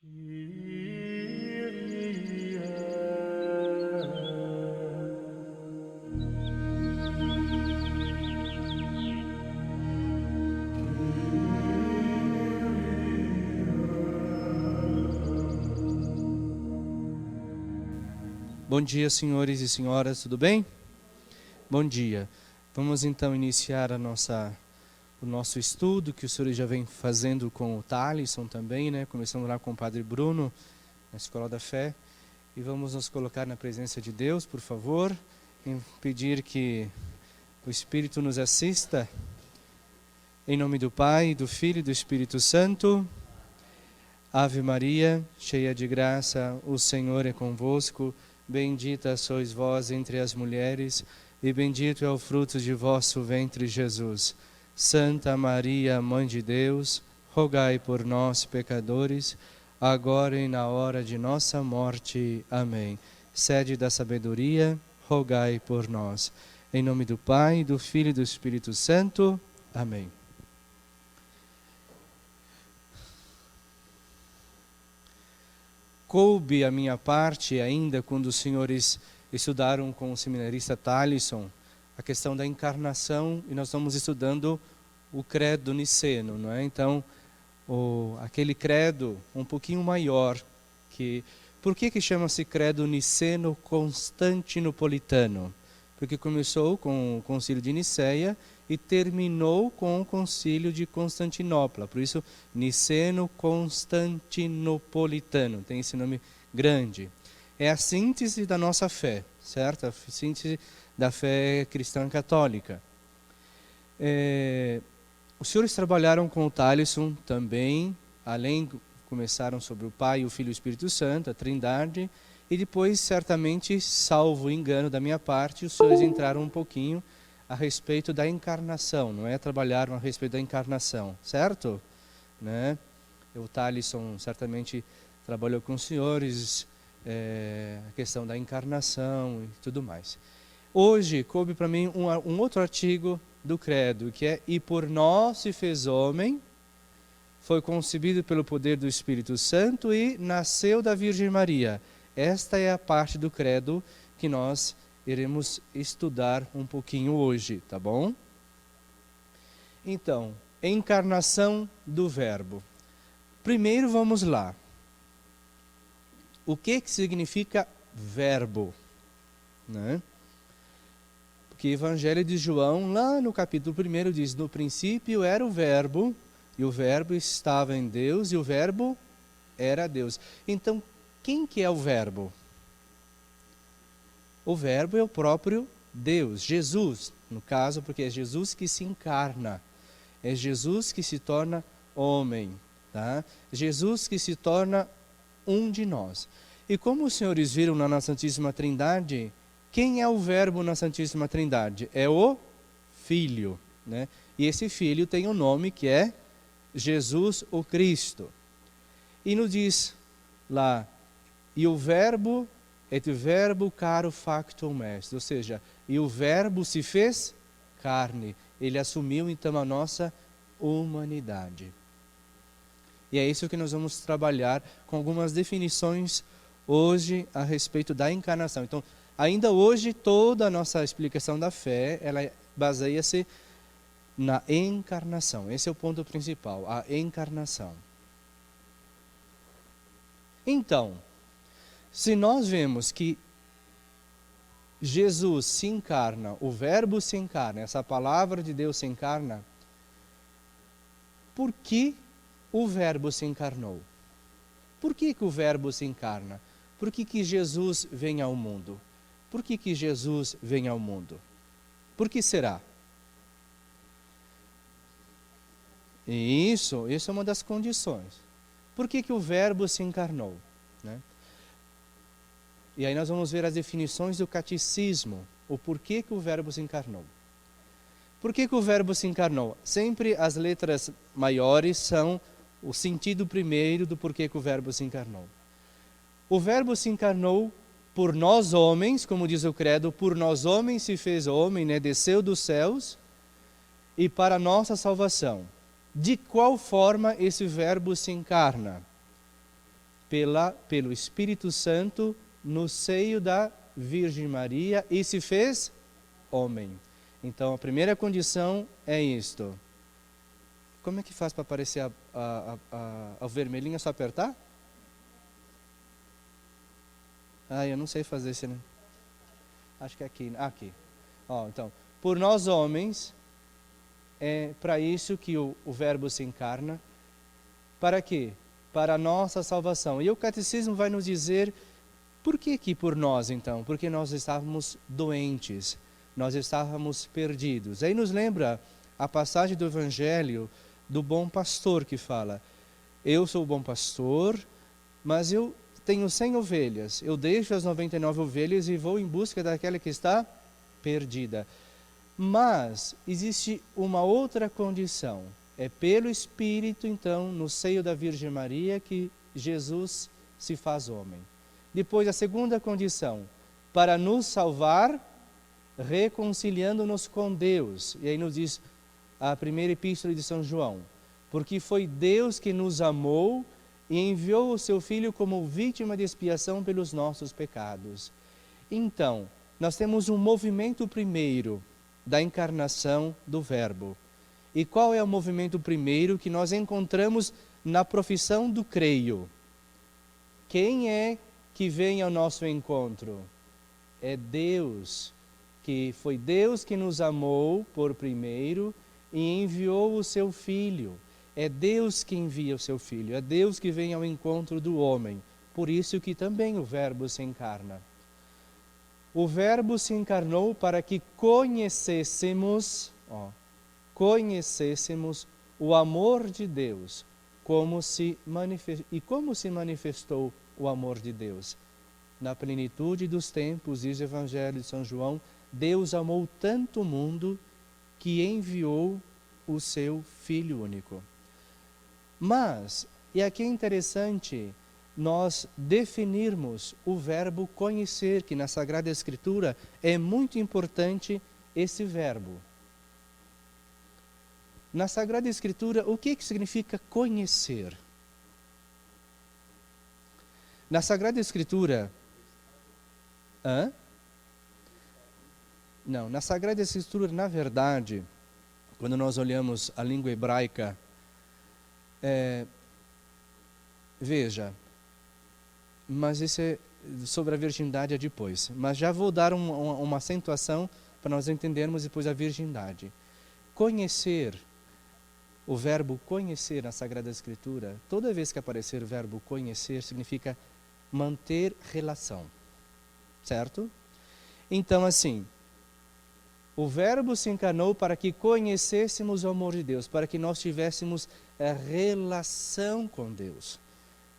Bom dia, senhores e senhoras, tudo bem? Bom dia. Vamos então iniciar o nosso estudo, que os senhores já vêm fazendo com o Thalisson também, né? Começando lá com o Padre Bruno, na Escola da Fé. E vamos nos colocar na presença de Deus, por favor, e pedir que o Espírito nos assista. Em nome do Pai, do Filho e do Espírito Santo. Ave Maria, cheia de graça, o Senhor é convosco. Bendita sois vós entre as mulheres, e bendito é o fruto de vosso ventre, Jesus. Santa Maria, Mãe de Deus, rogai por nós, pecadores, agora e na hora de nossa morte. Amém. Sede da sabedoria, rogai por nós. Em nome do Pai, do Filho e do Espírito Santo. Amém. Coube a minha parte ainda quando os senhores estudaram com o seminarista Thalisson a questão da encarnação, e nós estamos estudando o credo niceno, não é? Então, aquele credo um pouquinho maior, por que chama-se credo niceno-constantinopolitano? Porque começou com o concílio de Niceia e terminou com o concílio de Constantinopla. Por isso, niceno-constantinopolitano, tem esse nome grande. É a síntese da nossa fé, certo? A síntese da fé cristã católica. Os senhores trabalharam com o Thalisson também, começaram sobre o Pai, o Filho e o Espírito Santo, a Trindade, e depois, certamente, salvo o engano da minha parte, os senhores entraram um pouquinho a respeito da encarnação, não é? Trabalharam a respeito da encarnação, certo? Né? O Thalisson certamente trabalhou com os senhores a questão da encarnação e tudo mais. Hoje, coube para mim um outro artigo do credo, que é: e por nós se fez homem, foi concebido pelo poder do Espírito Santo e nasceu da Virgem Maria. Esta é a parte do credo que nós iremos estudar um pouquinho hoje, tá bom? Então, encarnação do Verbo. Primeiro vamos lá. O que significa verbo? Né? Porque o Evangelho de João, lá no capítulo 1, diz: no princípio era o Verbo, e o Verbo estava em Deus, e o Verbo era Deus. Então, quem que é o Verbo? O Verbo é o próprio Deus, Jesus, no caso, porque é Jesus que se encarna, é Jesus que se torna homem, tá? Jesus que se torna um de nós. E como os senhores viram na Santíssima Trindade, quem é o Verbo na Santíssima Trindade? É o Filho, né? E esse Filho tem um nome que é Jesus o Cristo. E nos diz lá: e o Verbo et verbo caro factum est, ou seja, e o Verbo se fez carne, ele assumiu então a nossa humanidade. E é isso que nós vamos trabalhar com algumas definições hoje a respeito da encarnação. Então, ainda hoje, toda a nossa explicação da fé, ela baseia-se na encarnação. Esse é o ponto principal, a encarnação. Então, se nós vemos que Jesus se encarna, o Verbo se encarna, essa palavra de Deus se encarna, por que o Verbo se encarnou? Por que o Verbo se encarna? Por que Jesus vem ao mundo? Por que Jesus vem ao mundo? Por que será? E isso é uma das condições. Por que o Verbo se encarnou? Né? E aí nós vamos ver as definições do catecismo, o porquê que o Verbo se encarnou. Por que o Verbo se encarnou? Sempre as letras maiores são o sentido primeiro do porquê que o Verbo se encarnou. O Verbo se encarnou por nós homens, como diz o credo, por nós homens se fez homem, né? Desceu dos céus, e para a nossa salvação. De qual forma esse Verbo se encarna? pelo Espírito Santo no seio da Virgem Maria e se fez homem. Então a primeira condição é isto. Como é que faz para aparecer a vermelhinha? É só apertar? Eu não sei fazer isso, né? Acho que é aqui. Aqui. Então, por nós homens, é para isso que o Verbo se encarna. Para quê? Para a nossa salvação. E o Catecismo vai nos dizer por que por nós, então? Porque nós estávamos doentes, nós estávamos perdidos. Aí nos lembra a passagem do Evangelho do bom pastor que fala: eu sou o bom pastor, mas eu tenho 100 ovelhas. Eu deixo as 99 ovelhas e vou em busca daquela que está perdida. Mas existe uma outra condição. É pelo Espírito, então, no seio da Virgem Maria, que Jesus se faz homem. Depois, a segunda condição, para nos salvar, reconciliando-nos com Deus. E aí nos diz a primeira epístola de São João: porque foi Deus que nos amou e enviou o seu Filho como vítima de expiação pelos nossos pecados. Então, nós temos um movimento primeiro da encarnação do Verbo. E qual é o movimento primeiro que nós encontramos na profissão do creio? Quem é que vem ao nosso encontro? É Deus, que foi Deus que nos amou por primeiro e enviou o seu Filho. É Deus que envia o seu Filho, é Deus que vem ao encontro do homem. Por isso que também o Verbo se encarna. O Verbo se encarnou para que conhecêssemos o amor de Deus. Como se manifestou o amor de Deus? Na plenitude dos tempos, diz o Evangelho de São João, Deus amou tanto o mundo que enviou o seu Filho único. Mas, e aqui é interessante nós definirmos o verbo conhecer, que na Sagrada Escritura é muito importante esse verbo. Na Sagrada Escritura, o que significa conhecer? Na Sagrada Escritura... Não, na Sagrada Escritura, na verdade, quando nós olhamos a língua hebraica, veja, mas isso é sobre a virgindade depois. Mas já vou dar uma acentuação para nós entendermos depois a virgindade. Conhecer, o verbo conhecer na Sagrada Escritura, toda vez que aparecer o verbo conhecer, significa manter relação. Certo? Então, assim, o Verbo se encarnou para que conhecêssemos o amor de Deus, para que nós tivéssemos a relação com Deus,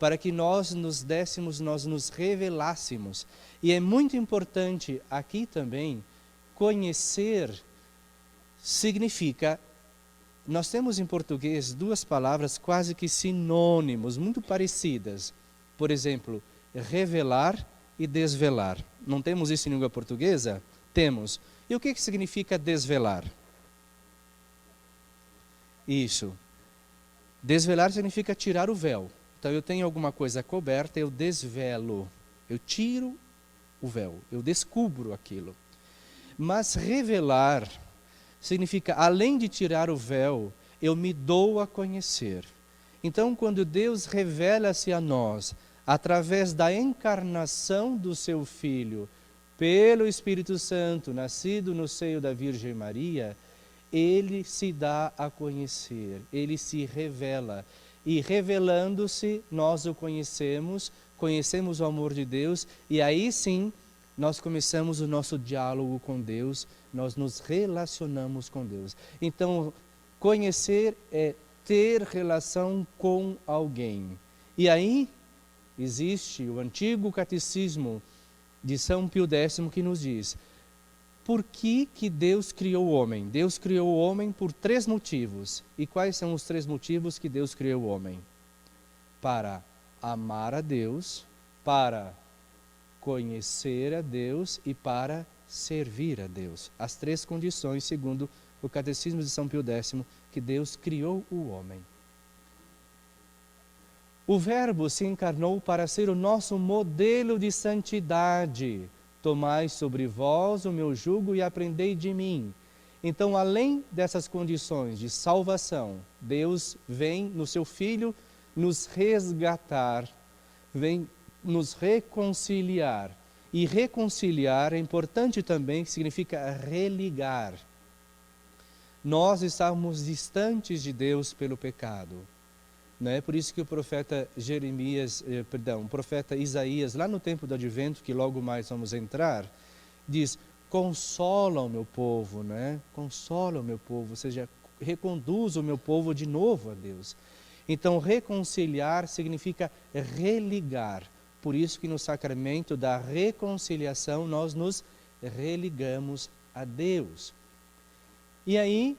para que nós nos revelássemos. E é muito importante aqui também, conhecer significa, nós temos em português duas palavras quase que sinônimos, muito parecidas. Por exemplo, revelar e desvelar. Não temos isso em língua portuguesa? Temos. E o que significa desvelar? Isso. Desvelar significa tirar o véu. Então eu tenho alguma coisa coberta, eu desvelo. Eu tiro o véu, eu descubro aquilo. Mas revelar significa, além de tirar o véu, eu me dou a conhecer. Então, quando Deus revela-se a nós, através da encarnação do seu Filho, pelo Espírito Santo, nascido no seio da Virgem Maria, ele se dá a conhecer, ele se revela. E revelando-se, nós o conhecemos o amor de Deus, e aí sim, nós começamos o nosso diálogo com Deus, nós nos relacionamos com Deus. Então, conhecer é ter relação com alguém. E aí, existe o antigo catecismo de São Pio X que nos diz: por que Deus criou o homem? Deus criou o homem por 3 motivos. E quais são os 3 motivos que Deus criou o homem? Para amar a Deus, para conhecer a Deus e para servir a Deus. As 3 condições, segundo o catecismo de São Pio X, que Deus criou o homem. O Verbo se encarnou para ser o nosso modelo de santidade. Tomai sobre vós o meu jugo e aprendei de mim. Então, além dessas condições de salvação, Deus vem no seu Filho nos resgatar, vem nos reconciliar. E reconciliar é importante também, que significa religar. Nós estávamos distantes de Deus pelo pecado. Não é por isso que o profeta o profeta Isaías, lá no tempo do Advento, que logo mais vamos entrar, diz: consola o meu povo, né? Consola o meu povo, ou seja, reconduz o meu povo de novo a Deus. Então, reconciliar significa religar. Por isso que no sacramento da reconciliação nós nos religamos a Deus. E aí,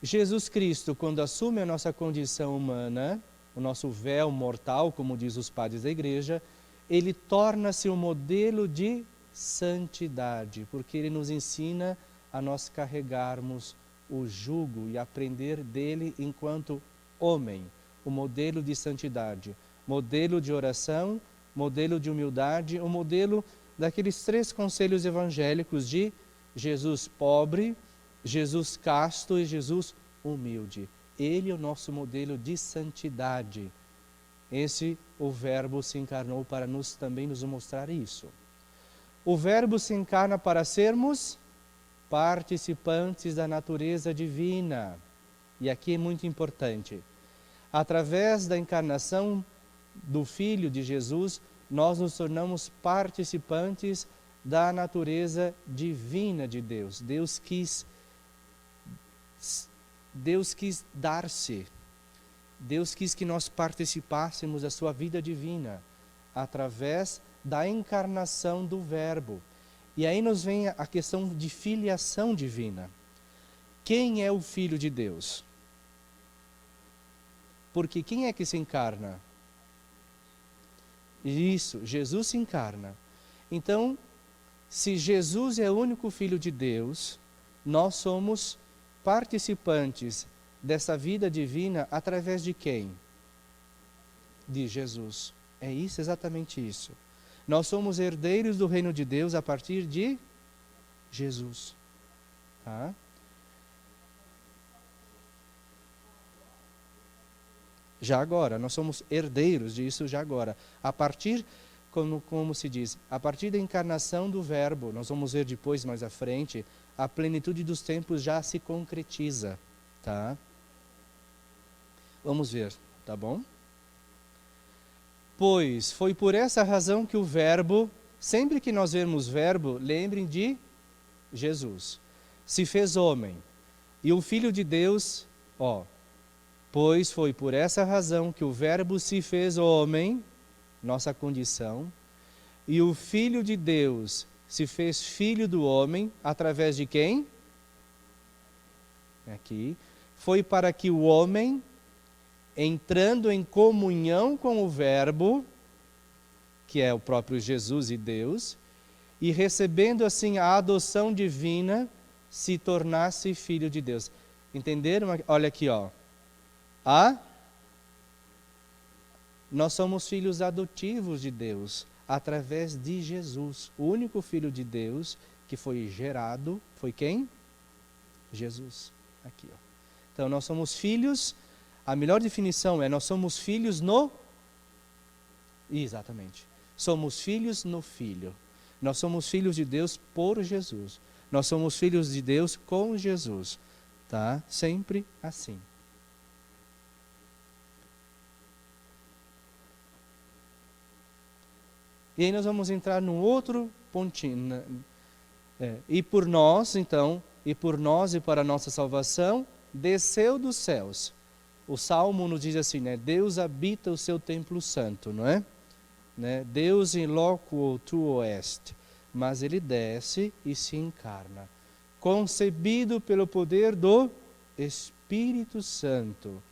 Jesus Cristo, quando assume a nossa condição humana, o nosso véu mortal, como diz os padres da igreja, ele torna-se um modelo de santidade, porque ele nos ensina a nós carregarmos o jugo e aprender dele enquanto homem, o modelo de santidade, modelo de oração, modelo de humildade, o modelo daqueles 3 conselhos evangélicos de Jesus pobre, Jesus casto e Jesus humilde. Ele é o nosso modelo de santidade. O Verbo se encarnou para também nos mostrar isso. O Verbo se encarna para sermos participantes da natureza divina. E aqui é muito importante. Através da encarnação do Filho de Jesus, nós nos tornamos participantes da natureza divina de Deus. Deus quis dar-se. Deus quis que nós participássemos da sua vida divina através da encarnação do Verbo. E aí nos vem a questão de filiação divina. Quem é o Filho de Deus? Porque quem é que se encarna? Isso, Jesus se encarna. Então, se Jesus é o único Filho de Deus, nós somos participantes dessa vida divina através de quem? De Jesus. É isso, exatamente isso. Nós somos herdeiros do reino de Deus a partir de Jesus. Tá? Já agora, nós somos herdeiros disso já agora. A partir, como se diz, a partir da encarnação do Verbo, nós vamos ver depois, mais à frente, a plenitude dos tempos já se concretiza. Tá? Vamos ver, tá bom? Pois foi por essa razão que o Verbo, sempre que nós vemos Verbo, lembrem de Jesus, se fez homem. E o Filho de Deus, pois foi por essa razão que o Verbo se fez homem, nossa condição, e o Filho de Deus se fez filho do homem, através de quem? Aqui. Foi para que o homem, entrando em comunhão com o Verbo, que é o próprio Jesus e Deus, e recebendo assim a adoção divina, se tornasse filho de Deus. Entenderam? Olha aqui, nós somos filhos adotivos de Deus, através de Jesus. O único Filho de Deus que foi gerado, foi quem? Jesus. Aqui, Então, nós somos filhos, a melhor definição é, nós somos filhos no... Exatamente. Somos filhos no Filho. Nós somos filhos de Deus por Jesus. Nós somos filhos de Deus com Jesus. Tá? Sempre assim. E aí nós vamos entrar num outro pontinho. E por nós, então, e para a nossa salvação, desceu dos céus. O Salmo nos diz assim, Deus habita o seu templo santo, não é? Deus in loco tuo est. Mas ele desce e se encarna. Concebido pelo poder do Espírito Santo.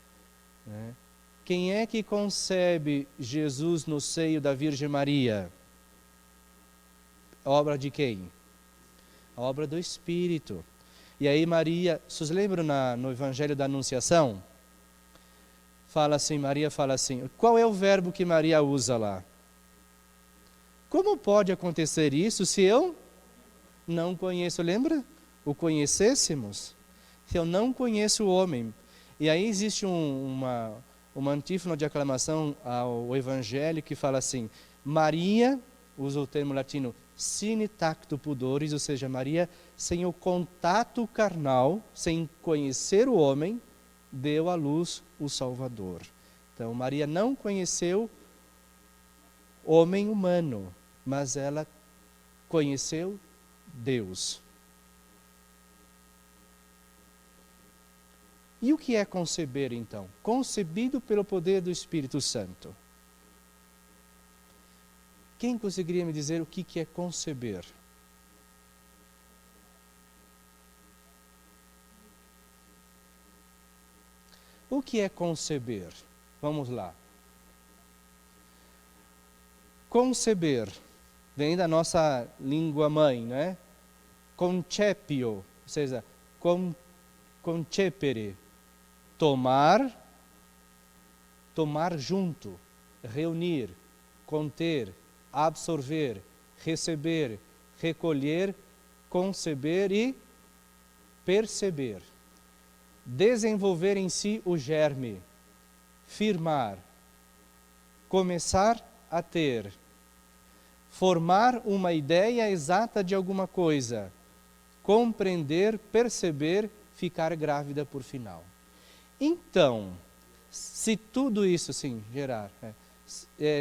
Quem é que concebe Jesus no seio da Virgem Maria? Obra de quem? A obra do Espírito. E aí Maria, vocês lembram no Evangelho da Anunciação? Maria fala assim, qual é o verbo que Maria usa lá? Como pode acontecer isso se eu não conheço? Lembra? O conhecêssemos? Se eu não conheço o homem. E aí existe uma antífona de aclamação ao Evangelho que fala assim, Maria, usa o termo latino, sine tacto pudoris, ou seja, Maria, sem o contato carnal, sem conhecer o homem, deu à luz o Salvador. Então, Maria não conheceu homem humano, mas ela conheceu Deus. E o que é conceber, então? Concebido pelo poder do Espírito Santo. Quem conseguiria me dizer o que é conceber? O que é conceber? Vamos lá. Conceber vem da nossa língua mãe, não é? Concepio, ou seja, concepere, tomar junto, reunir, conter, absorver, receber, recolher, conceber e perceber. Desenvolver em si o germe, firmar, começar a ter, formar uma ideia exata de alguma coisa, compreender, perceber, ficar grávida por final. Então, se tudo isso, sim, Gerard,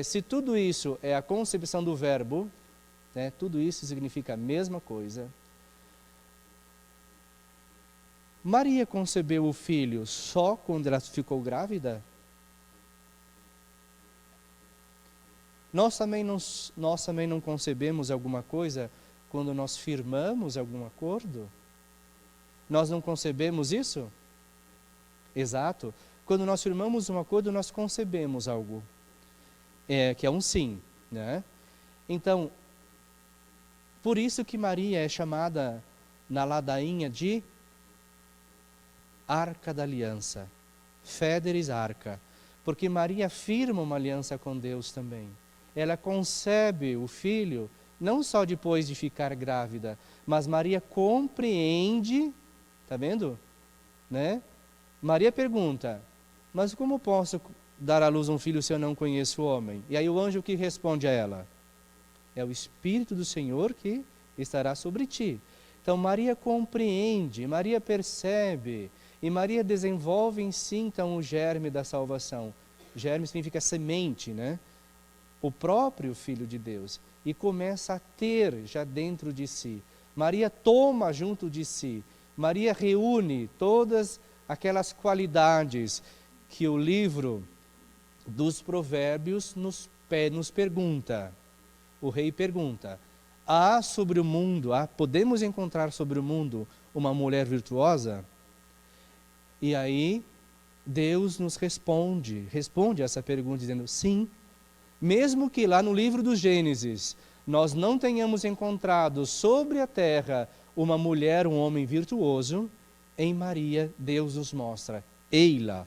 se tudo isso é a concepção do verbo, tudo isso significa a mesma coisa. Maria concebeu o filho só quando ela ficou grávida? Nós também não concebemos alguma coisa quando nós firmamos algum acordo? Nós não concebemos isso? Exato. Quando nós firmamos um acordo, nós concebemos algo, que é um sim, né? Então, por isso que Maria é chamada na ladainha de Arca da Aliança, Fidelis Arca, porque Maria firma uma aliança com Deus também. Ela concebe o filho, não só depois de ficar grávida, mas Maria compreende, está vendo? Né? Maria pergunta, mas como posso dar à luz um filho se eu não conheço o homem? E aí o anjo que responde a ela? É o Espírito do Senhor que estará sobre ti. Então Maria compreende, Maria percebe, e Maria desenvolve em si então o germe da salvação. Germe significa semente, né? O próprio Filho de Deus. E começa a ter já dentro de si. Maria toma junto de si. Maria reúne todas aquelas qualidades que o livro dos Provérbios nos pergunta. O rei pergunta, sobre o mundo, podemos encontrar sobre o mundo uma mulher virtuosa? E aí Deus nos responde essa pergunta dizendo, sim, mesmo que lá no livro do Gênesis nós não tenhamos encontrado sobre a terra uma mulher, um homem virtuoso, em Maria Deus nos mostra, Eila,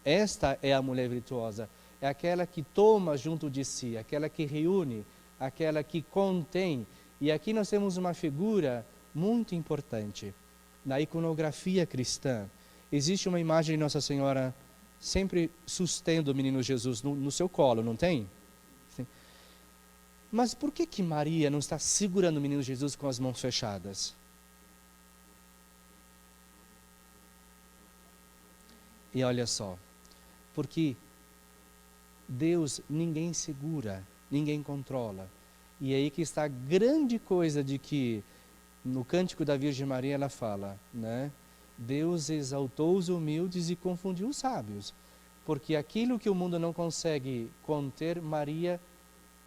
esta é a mulher virtuosa, é aquela que toma junto de si, aquela que reúne, aquela que contém. E aqui nós temos uma figura muito importante. Na iconografia cristã, existe uma imagem de Nossa Senhora sempre sustendo o menino Jesus no seu colo, não tem? Sim. Mas por que Maria não está segurando o menino Jesus com as mãos fechadas? E olha só, porque Deus ninguém segura, ninguém controla. E é aí que está a grande coisa de que no Cântico da Virgem Maria ela fala, né? Deus exaltou os humildes e confundiu os sábios. Porque aquilo que o mundo não consegue conter, Maria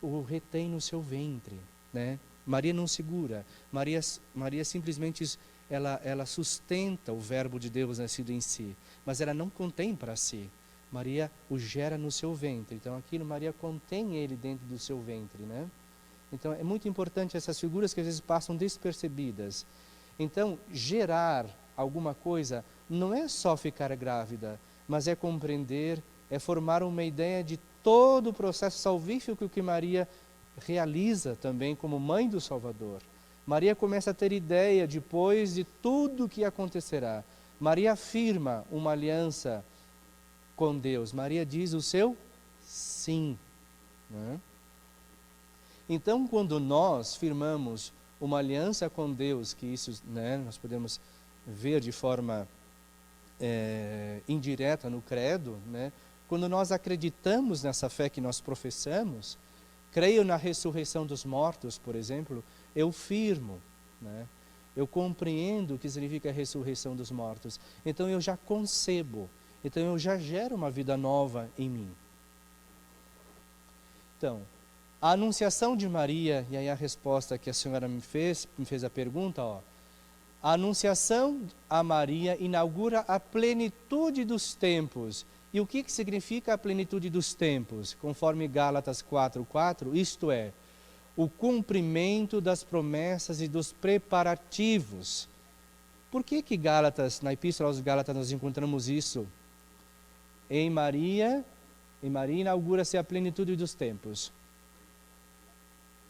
o retém no seu ventre, né? Maria não segura. Maria simplesmente ela sustenta o verbo de Deus nascido em si, mas ela não contém para si. Maria o gera no seu ventre. Então aquilo Maria contém ele dentro do seu ventre, né? Então é muito importante essas figuras que às vezes passam despercebidas. Então gerar alguma coisa não é só ficar grávida, mas é compreender, é formar uma ideia de todo o processo salvífico que Maria realiza também como mãe do Salvador. Maria começa a ter ideia depois de tudo o que acontecerá. Maria afirma uma aliança com Deus. Maria diz o seu sim. Né? Então, quando nós firmamos uma aliança com Deus, que isso, né, nós podemos ver de forma indireta no credo, né? Quando nós acreditamos nessa fé que nós professamos, creio na ressurreição dos mortos, por exemplo, eu firmo, né? Eu compreendo o que significa a ressurreição dos mortos. Então eu já concebo, então eu já gero uma vida nova em mim. Então, a anunciação de Maria, e aí a resposta que a senhora me fez a pergunta, ó. A anunciação a Maria inaugura a plenitude dos tempos. E o que significa a plenitude dos tempos? Conforme Gálatas 4:4, isto é, o cumprimento das promessas e dos preparativos. Por que Gálatas, na Epístola aos Gálatas nós encontramos isso? Em Maria inaugura-se a plenitude dos tempos.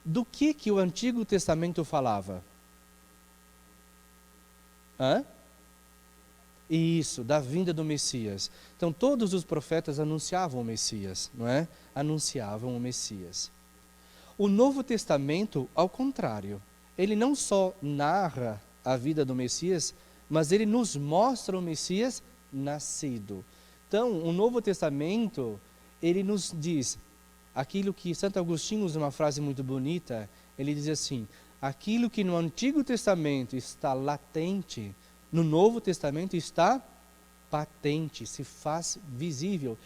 Do que o Antigo Testamento falava? Isso, da vinda do Messias. Então todos os profetas anunciavam o Messias, não é? Anunciavam o Messias. O Novo Testamento, ao contrário, ele não só narra a vida do Messias, mas ele nos mostra o Messias nascido. Então, o Novo Testamento, ele nos diz aquilo que Santo Agostinho usa uma frase muito bonita, ele diz assim: aquilo que no Antigo Testamento está latente, no Novo Testamento está patente, se faz visível.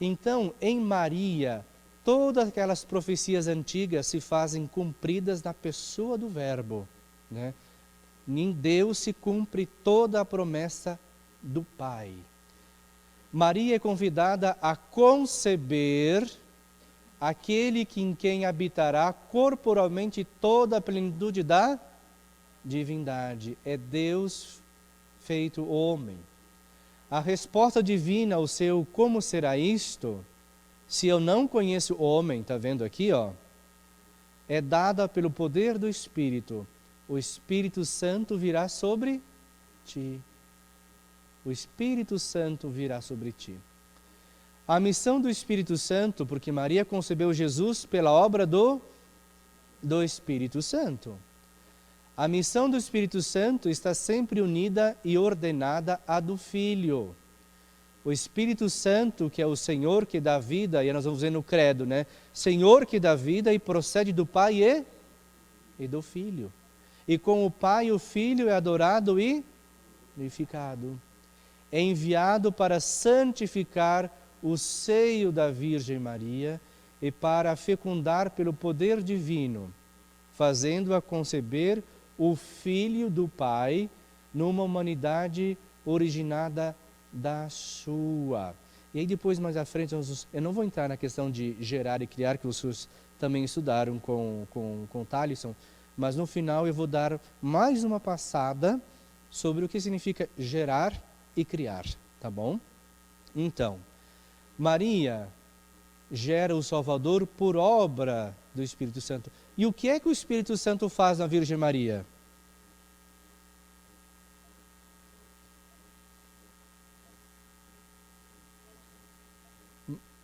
Então, em Maria, todas aquelas profecias antigas se fazem cumpridas na pessoa do Verbo, né? Em Deus se cumpre toda a promessa do Pai. Maria é convidada a conceber aquele em quem habitará corporalmente toda a plenitude da divindade. É Deus feito homem. A resposta divina ao seu como será isto, se eu não conheço o homem, está vendo aqui, ó, é dada pelo poder do Espírito. O Espírito Santo virá sobre ti. O Espírito Santo virá sobre ti. A missão do Espírito Santo, porque Maria concebeu Jesus pela obra do Espírito Santo. A missão do Espírito Santo está sempre unida e ordenada à do Filho. O Espírito Santo, que é o Senhor que dá vida, e nós vamos ver no credo, né? Senhor que dá vida e procede do Pai e do Filho. E com o Pai o Filho é adorado e glorificado. É enviado para santificar o seio da Virgem Maria e para fecundar pelo poder divino, fazendo-a conceber o Filho do Pai numa humanidade originada da sua. E aí depois, mais à frente, eu não vou entrar na questão de gerar e criar, que vocês também estudaram com Thalisson, mas no final eu vou dar mais uma passada sobre o que significa gerar e criar, tá bom? Então, Maria gera o Salvador por obra do Espírito Santo. E o que é que o Espírito Santo faz na Virgem Maria?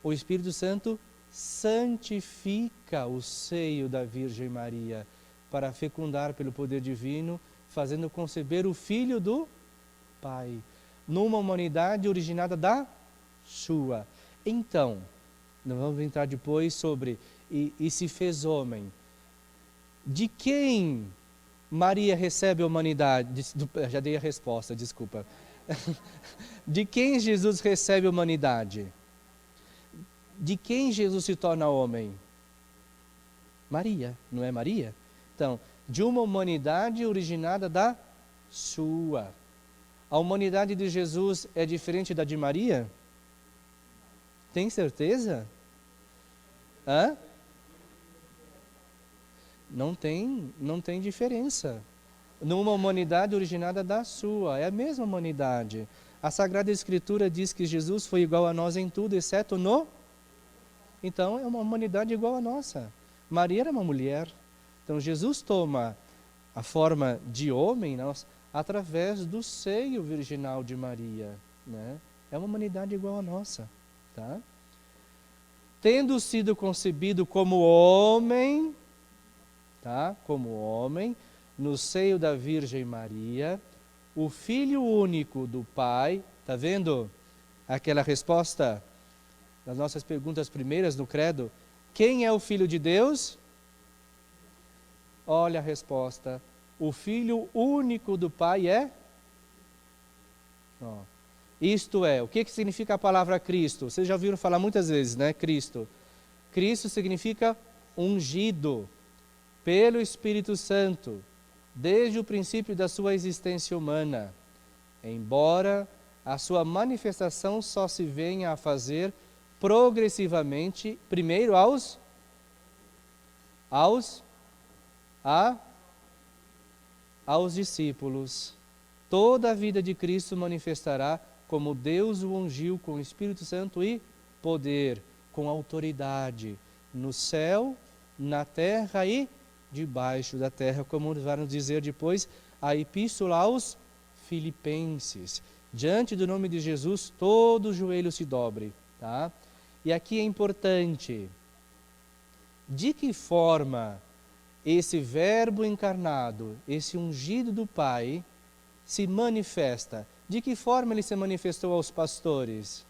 O Espírito Santo santifica o seio da Virgem Maria para fecundar pelo poder divino, fazendo conceber o Filho do Pai, numa humanidade originada da sua. Então, nós vamos entrar depois sobre e se fez homem. De quem Maria recebe a humanidade? Já dei a resposta, desculpa. De quem Jesus recebe a humanidade? De quem Jesus se torna homem? Maria, não é Maria? Então, de uma humanidade originada da sua. A humanidade de Jesus é diferente da de Maria? Tem certeza? Não tem diferença. Numa humanidade originada da sua, é a mesma humanidade. A Sagrada Escritura diz que Jesus foi igual a nós em tudo, exceto no... Então, é uma humanidade igual a nossa. Maria era uma mulher. Então, Jesus toma a forma de homem através do seio virginal de Maria, né? É uma humanidade igual a nossa, tá? Tendo sido concebido como homem, tá? Como homem, no seio da Virgem Maria, o Filho único do Pai, tá vendo aquela resposta das nossas perguntas primeiras no credo? Quem é o Filho de Deus? Olha a resposta. O Filho único do Pai é? Ó. Isto é, o que significa a palavra Cristo? Vocês já ouviram falar muitas vezes, né? Cristo. Cristo significa ungido pelo Espírito Santo, desde o princípio da sua existência humana, embora a sua manifestação só se venha a fazer progressivamente, primeiro aos discípulos. Toda a vida de Cristo manifestará como Deus o ungiu com o Espírito Santo e poder, com autoridade, no céu, na terra e debaixo da terra, como vai nos dizer depois a Epístola aos Filipenses. Diante do nome de Jesus, todo joelho se dobre, tá? E aqui é importante, de que forma esse verbo encarnado, esse ungido do Pai, se manifesta? De que forma ele se manifestou aos pastores?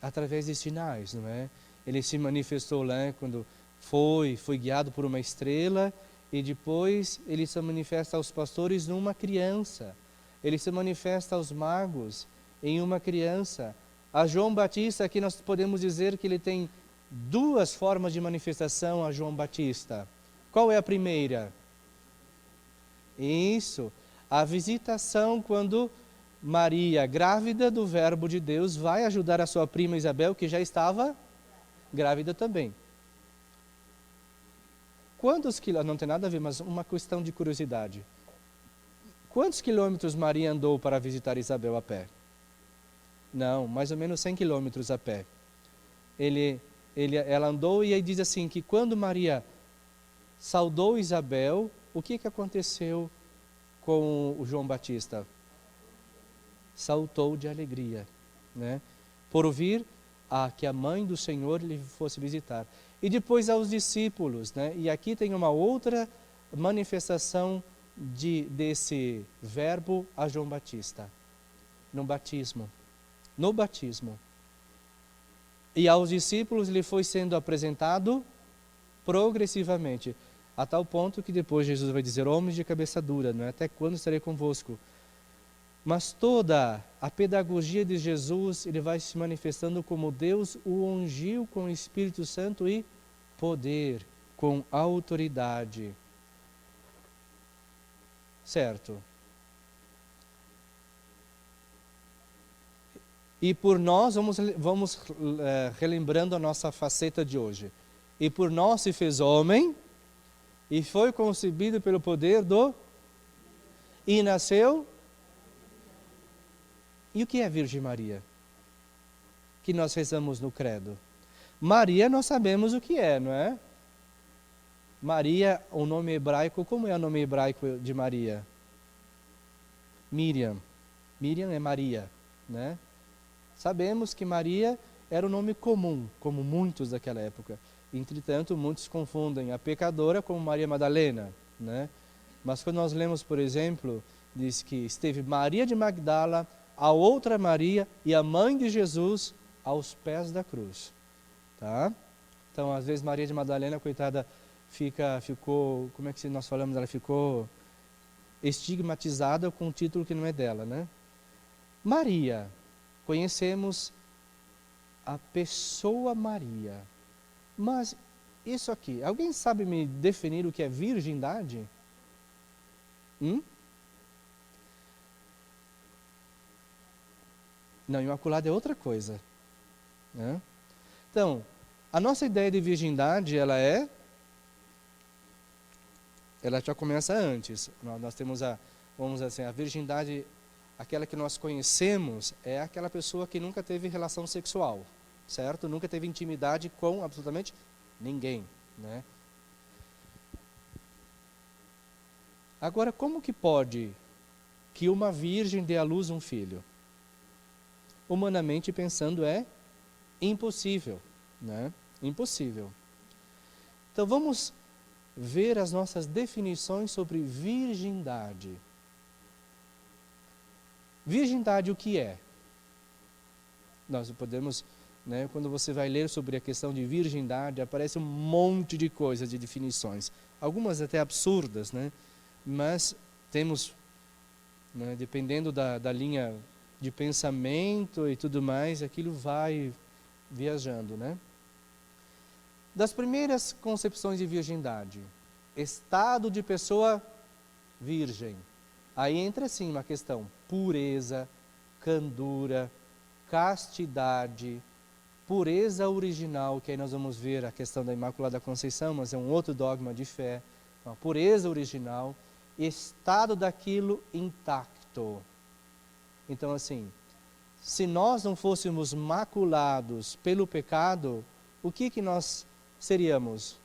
Através de sinais, não é? Ele se manifestou lá quando foi guiado por uma estrela, e depois ele se manifesta aos pastores numa criança. Ele se manifesta aos magos em uma criança. A João Batista, aqui nós podemos dizer que ele tem duas formas de manifestação a João Batista. Qual é a primeira? Isso, a visitação quando Maria, grávida do Verbo de Deus, vai ajudar a sua prima Isabel, que já estava grávida também. Quantos quilômetros, não tem nada a ver, mas uma questão de curiosidade. Quantos quilômetros Maria andou para visitar Isabel a pé? Não, mais ou menos 100 quilômetros a pé. Ela andou e aí diz assim, que quando Maria saudou Isabel, o que aconteceu com o João Batista? Saltou de alegria, né? Por ouvir que a mãe do Senhor lhe fosse visitar. E depois aos discípulos, né? E aqui tem uma outra manifestação desse verbo a João Batista, no batismo. No batismo. E aos discípulos lhe foi sendo apresentado progressivamente, a tal ponto que depois Jesus vai dizer, homens de cabeça dura, não é? Até quando estarei convosco? Mas toda a pedagogia de Jesus, ele vai se manifestando como Deus o ungiu com o Espírito Santo e poder, com autoridade. Certo? E por nós, vamos relembrando a nossa faceta de hoje. E por nós se fez homem, e foi concebido pelo poder e nasceu. E o que é Virgem Maria? Que nós rezamos no credo. Maria nós sabemos o que é, não é? Maria, o nome hebraico, como é o nome hebraico de Maria? Miriam. Miriam é Maria, né? Sabemos que Maria era um nome comum, como muitos daquela época. Entretanto, muitos confundem a pecadora com Maria Madalena, né? Mas quando nós lemos, por exemplo, diz que esteve Maria de Magdala, a outra Maria e a mãe de Jesus aos pés da cruz, tá? Então, às vezes Maria de Madalena, coitada, ficou, como é que nós falamos? Ela ficou estigmatizada com um título que não é dela, né? Maria, conhecemos a pessoa Maria. Mas isso aqui, alguém sabe me definir o que é virgindade? Não, imaculada é outra coisa, né? Então, a nossa ideia de virgindade, ela é ela já começa antes. Nós temos vamos dizer assim, a virgindade, aquela que nós conhecemos, é aquela pessoa que nunca teve relação sexual, certo? Nunca teve intimidade com absolutamente ninguém, né? Agora, como que pode que uma virgem dê à luz um filho? Humanamente pensando, é impossível, né? Impossível. Então vamos ver as nossas definições sobre virgindade. Virgindade, o que é? Nós podemos, né, quando você vai ler sobre a questão de virgindade, aparece um monte de coisas, de definições. Algumas até absurdas, né? Mas temos, né, dependendo da linha de pensamento e tudo mais, aquilo vai viajando, né? Das primeiras concepções de virgindade, estado de pessoa virgem. Aí entra assim uma questão: pureza, candura, castidade, pureza original, que aí nós vamos ver a questão da Imaculada Conceição, mas é um outro dogma de fé. Então, a pureza original, estado daquilo intacto. Então, assim, se nós não fôssemos maculados pelo pecado, o que nós seríamos?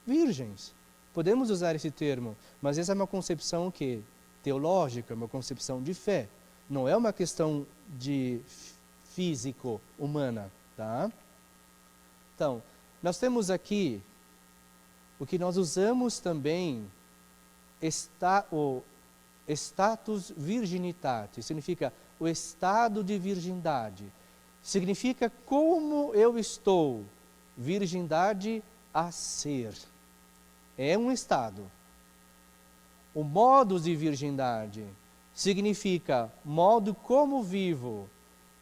Virgens. Podemos usar esse termo, mas essa é uma concepção que teológica, uma concepção de fé. Não é uma questão de físico, humana, tá? Então, nós temos aqui o que nós usamos também, o status virginitatis, significa o estado de virgindade. Significa como eu estou, virgindade a ser. É um estado. O modo de virgindade significa modo como vivo,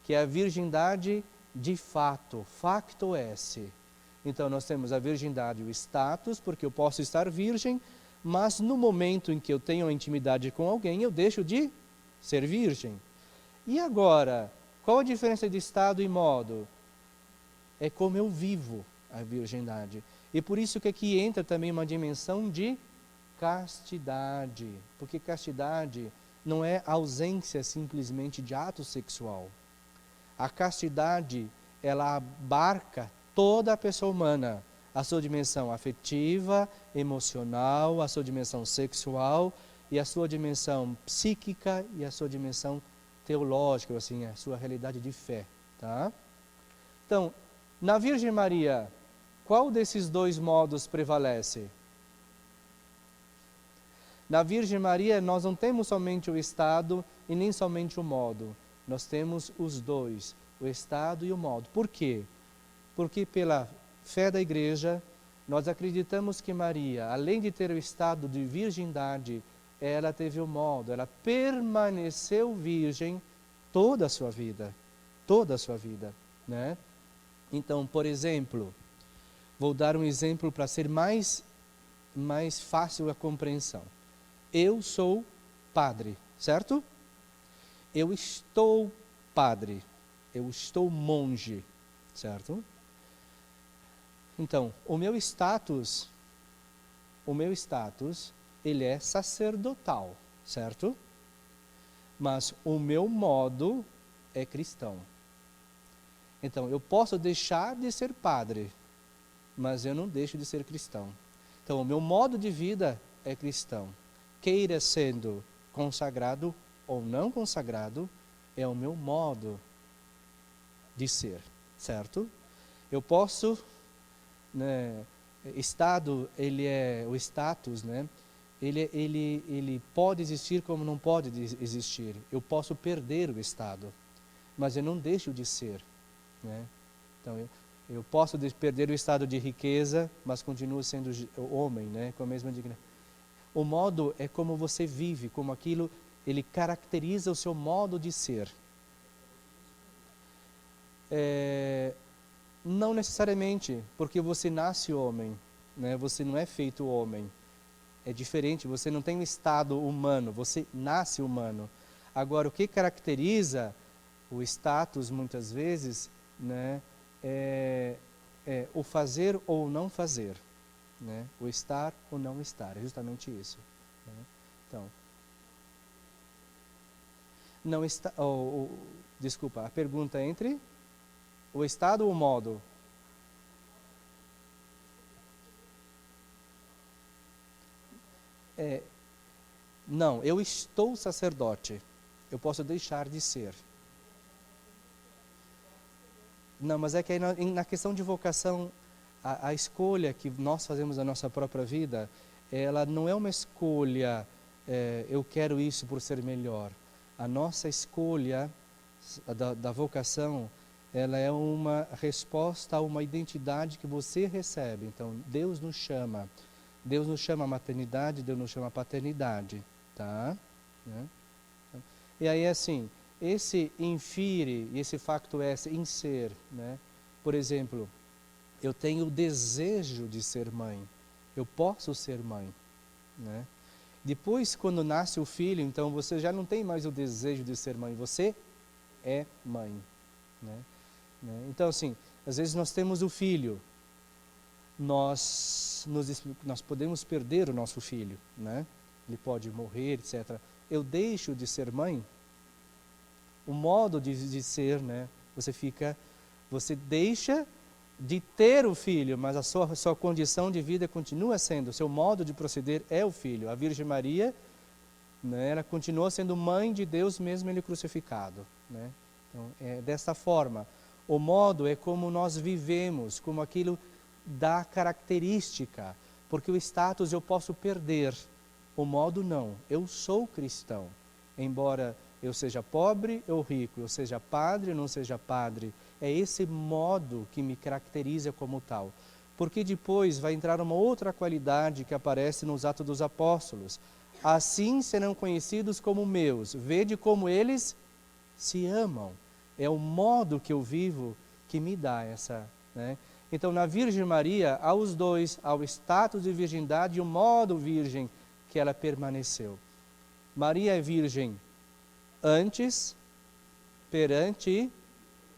que é a virgindade de fato, facto esse. Então nós temos a virgindade, o status, porque eu posso estar virgem, mas no momento em que eu tenho a intimidade com alguém, eu deixo de ser virgem. E agora, qual a diferença de estado e modo? É como eu vivo a virgindade. E por isso que aqui entra também uma dimensão de castidade, porque castidade não é ausência simplesmente de ato sexual. A castidade, ela abarca toda a pessoa humana, a sua dimensão afetiva, emocional, a sua dimensão sexual e a sua dimensão psíquica e a sua dimensão teológica, assim, a sua realidade de fé, tá? Então, na Virgem Maria, qual desses dois modos prevalece? Na Virgem Maria, nós não temos somente o estado e nem somente o modo. Nós temos os dois, o estado e o modo. Por quê? Porque pela fé da Igreja, nós acreditamos que Maria, além de ter o estado de virgindade, ela teve o modo, ela permaneceu virgem toda a sua vida, né? Então, por exemplo, vou dar um exemplo para ser mais fácil a compreensão. Eu sou padre, certo? Eu estou padre, eu estou monge, certo? Então, o meu status, ele é sacerdotal, certo? Mas o meu modo é cristão. Então, eu posso deixar de ser padre, mas eu não deixo de ser cristão. Então, o meu modo de vida é cristão. Queira sendo consagrado ou não consagrado, é o meu modo de ser, certo? Eu posso, né, o status, né, ele pode existir como não pode existir. Eu posso perder o estado, mas eu não deixo de ser, né? Então, eu posso perder o estado de riqueza, mas continuo sendo homem, né, com a mesma dignidade. O modo é como você vive, como aquilo, ele caracteriza o seu modo de ser. Não necessariamente, porque você nasce homem, né? Você não é feito homem. É diferente, você não tem um estado humano, você nasce humano. Agora, o que caracteriza o status, muitas vezes, né, é o fazer ou não fazer. né? O estar ou não estar, é justamente isso. Né? Então, não está, desculpa, a pergunta é entre o estado ou o modo? Não, eu estou sacerdote, eu posso deixar de ser. Não, mas é que aí na questão de vocação, a escolha que nós fazemos na nossa própria vida, ela não é uma escolha, eu quero isso por ser melhor. A nossa escolha da vocação, ela é uma resposta a uma identidade que você recebe. Então, Deus nos chama à maternidade, Deus nos chama à paternidade, tá? Né? E aí, assim, esse infire, esse facto esse, em ser, né? Por exemplo, eu tenho o desejo de ser mãe, eu posso ser mãe, né? Depois, quando nasce o filho, então você já não tem mais o desejo de ser mãe, você é mãe, né? Então, assim, às vezes nós temos o filho, nós podemos perder o nosso filho, né? Ele pode morrer, etc. Eu deixo de ser mãe, o modo de ser, né? Você deixa de ter o filho, mas a sua condição de vida continua sendo, o seu modo de proceder é o filho. A Virgem Maria, né, ela continuou sendo mãe de Deus mesmo ele crucificado, né? Então, é dessa forma. O modo é como nós vivemos, como aquilo dá característica, porque o status eu posso perder, o modo não. Eu sou cristão, embora eu seja pobre ou rico, eu seja padre ou não seja padre, é esse modo que me caracteriza como tal. Porque depois vai entrar uma outra qualidade que aparece nos Atos dos Apóstolos. Assim serão conhecidos como meus, vede como eles se amam. É o modo que eu vivo que me dá essa, né? Então, na Virgem Maria, há os dois, há o status de virgindade e o modo virgem que ela permaneceu. Maria é virgem antes, perante e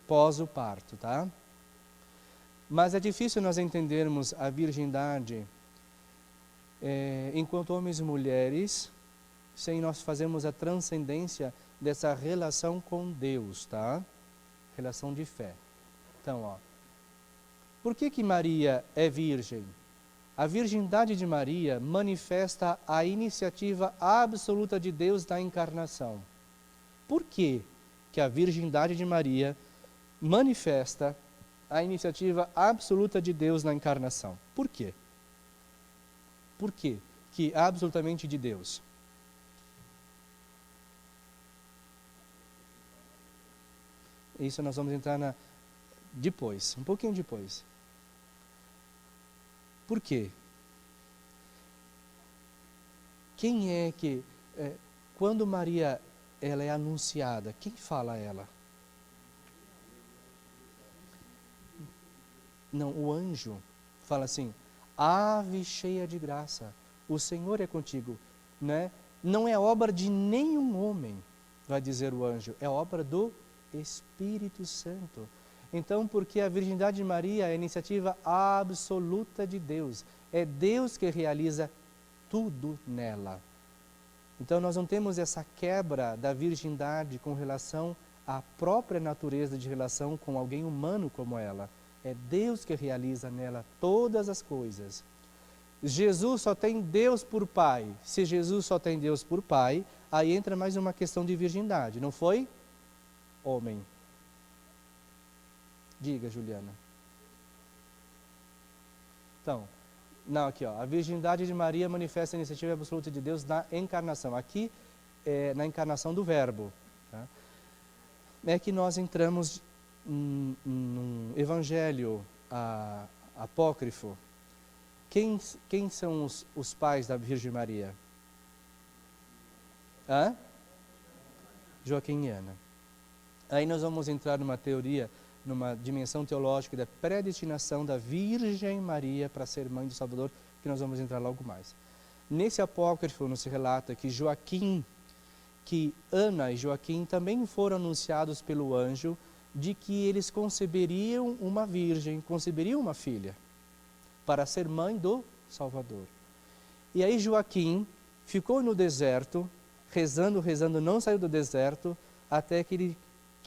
pós o parto, tá? Mas é difícil nós entendermos a virgindade enquanto homens e mulheres, sem nós fazermos a transcendência dessa relação com Deus, tá? Relação de fé. Então, ó, por que Maria é virgem? A virgindade de Maria manifesta a iniciativa absoluta de Deus na encarnação. Por que a virgindade de Maria manifesta a iniciativa absoluta de Deus na encarnação? Por quê? Por quê que absolutamente de Deus? Isso nós vamos entrar depois, um pouquinho depois. Por quê? Quem é que, quando Maria ela é anunciada, quem fala a ela? Não, o anjo fala assim, ave cheia de graça, o Senhor é contigo, né? Não é obra de nenhum homem, vai dizer o anjo, é obra do Espírito Santo. Então, porque a virgindade de Maria é a iniciativa absoluta de Deus, é Deus que realiza tudo nela. Então, nós não temos essa quebra da virgindade com relação à própria natureza de relação com alguém humano como ela. É Deus que realiza nela todas as coisas. Jesus só tem Deus por Pai. Se Jesus só tem Deus por Pai, aí entra mais uma questão de virgindade, não foi? Homem. Diga, Juliana. Então, não, aqui, ó, a virgindade de Maria manifesta a iniciativa absoluta de Deus na encarnação. Aqui, na encarnação do Verbo. Tá? É que nós entramos num evangelho apócrifo. Quem são os pais da Virgem Maria? Joaquim e Ana. Aí nós vamos entrar numa teoria, numa dimensão teológica da predestinação da Virgem Maria para ser mãe do Salvador, que nós vamos entrar logo mais. Nesse apócrifo nos relata que Ana e Joaquim também foram anunciados pelo anjo de que eles conceberiam uma virgem, conceberiam uma filha, para ser mãe do Salvador. E aí Joaquim ficou no deserto, rezando, rezando, não saiu do deserto, até que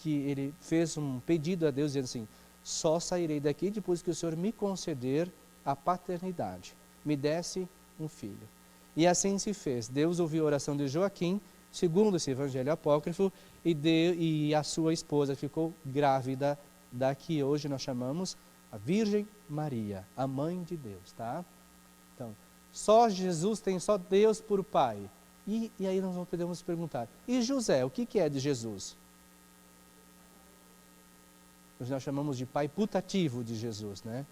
ele fez um pedido a Deus, dizendo assim, só sairei daqui depois que o Senhor me conceder a paternidade, me desse um filho. E assim se fez. Deus ouviu a oração de Joaquim, segundo esse evangelho apócrifo, e a sua esposa ficou grávida da que hoje nós chamamos a Virgem Maria, a Mãe de Deus, tá? Então, só Jesus tem só Deus por Pai. E aí nós podemos perguntar, e José, o que é de Jesus? Nós chamamos de pai putativo de Jesus, né?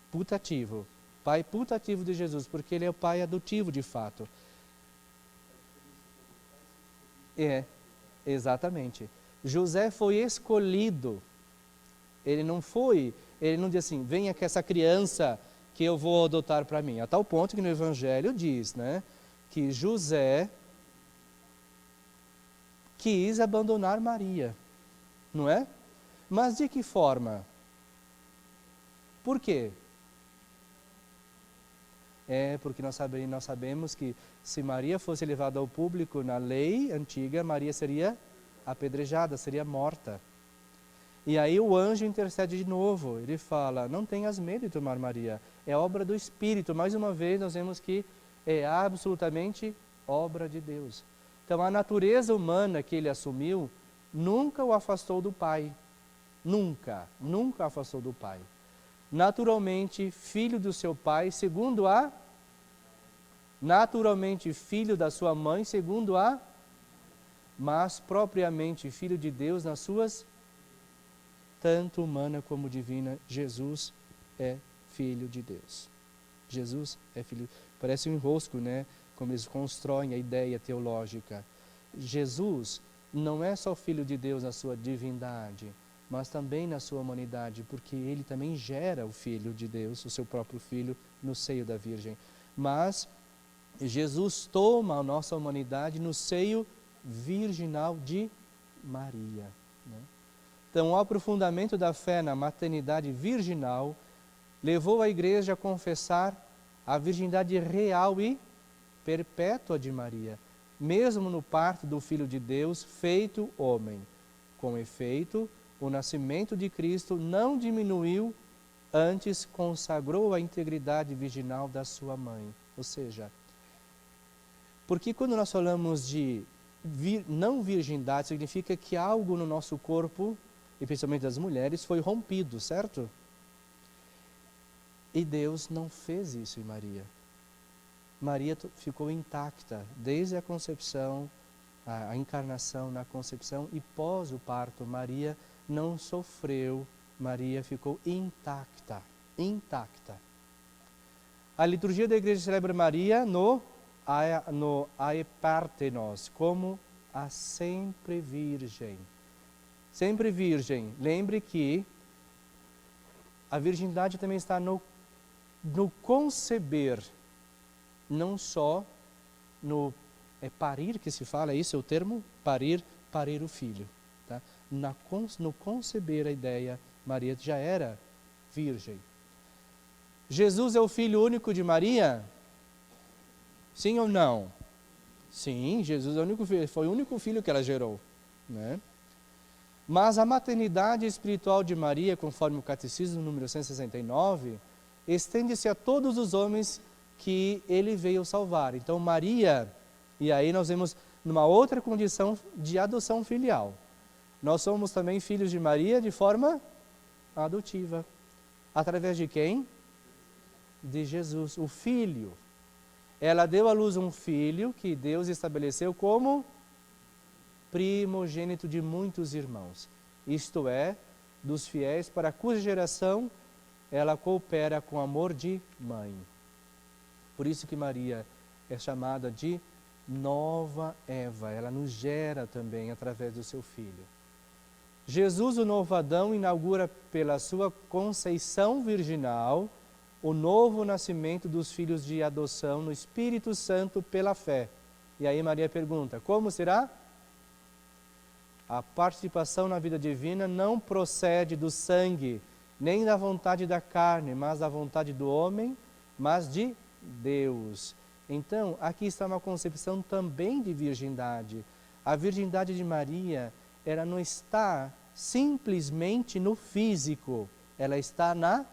Putativo. Pai putativo de Jesus, porque ele é o pai adotivo de fato. Exatamente. José foi escolhido. Ele não disse assim, venha que essa criança que eu vou adotar para mim. A tal ponto que no Evangelho diz, né, que José quis abandonar Maria, não é? Mas de que forma? Por quê? Porque nós sabemos que se Maria fosse levada ao público na lei antiga, Maria seria apedrejada, seria morta. E aí o anjo intercede de novo, ele fala, não tenhas medo de tomar Maria, é obra do Espírito. Mais uma vez nós vemos que é absolutamente obra de Deus. Então a natureza humana que ele assumiu nunca o afastou do Pai. Nunca afastou do Pai. Naturalmente filho do seu pai, naturalmente filho da sua mãe, mas propriamente filho de Deus nas suas, tanto humana como divina, Jesus é filho de Deus. Jesus é filho, parece um enrosco, né? Como eles constroem a ideia teológica. Jesus não é só filho de Deus na sua divindade, mas também na sua humanidade, porque ele também gera o Filho de Deus, o seu próprio Filho, no seio da Virgem. Mas Jesus toma a nossa humanidade no seio virginal de Maria, né? Então, o aprofundamento da fé na maternidade virginal levou a Igreja a confessar a virgindade real e perpétua de Maria, mesmo no parto do Filho de Deus feito homem. Com efeito, o nascimento de Cristo não diminuiu, antes consagrou a integridade virginal da sua mãe. Ou seja, porque quando nós falamos de não virgindade, significa que algo no nosso corpo, e principalmente das mulheres, foi rompido, certo? E Deus não fez isso em Maria. Maria ficou intacta desde a concepção, a encarnação na concepção e pós o parto. Maria não sofreu, Maria ficou intacta. A liturgia da Igreja celebra Maria no Aepartenos, como a sempre virgem. Sempre virgem. Lembre que a virgindade também está no conceber, não só no parir que se fala, esse é o termo, parir o filho. Tá? No conceber a ideia, Maria já era virgem. Jesus é o filho único de Maria? Sim ou não? Sim, Jesus é o único filho, foi o único filho que ela gerou, né? Mas a maternidade espiritual de Maria, conforme o Catecismo número 169, estende-se a todos os homens que ele veio salvar. Então Maria, e aí nós vemos numa outra condição de adoção filial. Nós somos também filhos de Maria de forma adotiva. Através de quem? De Jesus, o Filho. Ela deu à luz um filho que Deus estabeleceu como primogênito de muitos irmãos. Isto é, dos fiéis para cuja geração ela coopera com amor de mãe. Por isso que Maria é chamada de nova Eva. Ela nos gera também através do seu filho. Jesus, o novo Adão, inaugura pela sua conceição virginal o novo nascimento dos filhos de adoção no Espírito Santo pela fé. E aí Maria pergunta, como será? A participação na vida divina não procede do sangue, nem da vontade da carne, mas da vontade do homem, mas de Deus. Então, aqui está uma concepção também de virgindade. A virgindade de Maria, ela não está simplesmente no físico, ela está na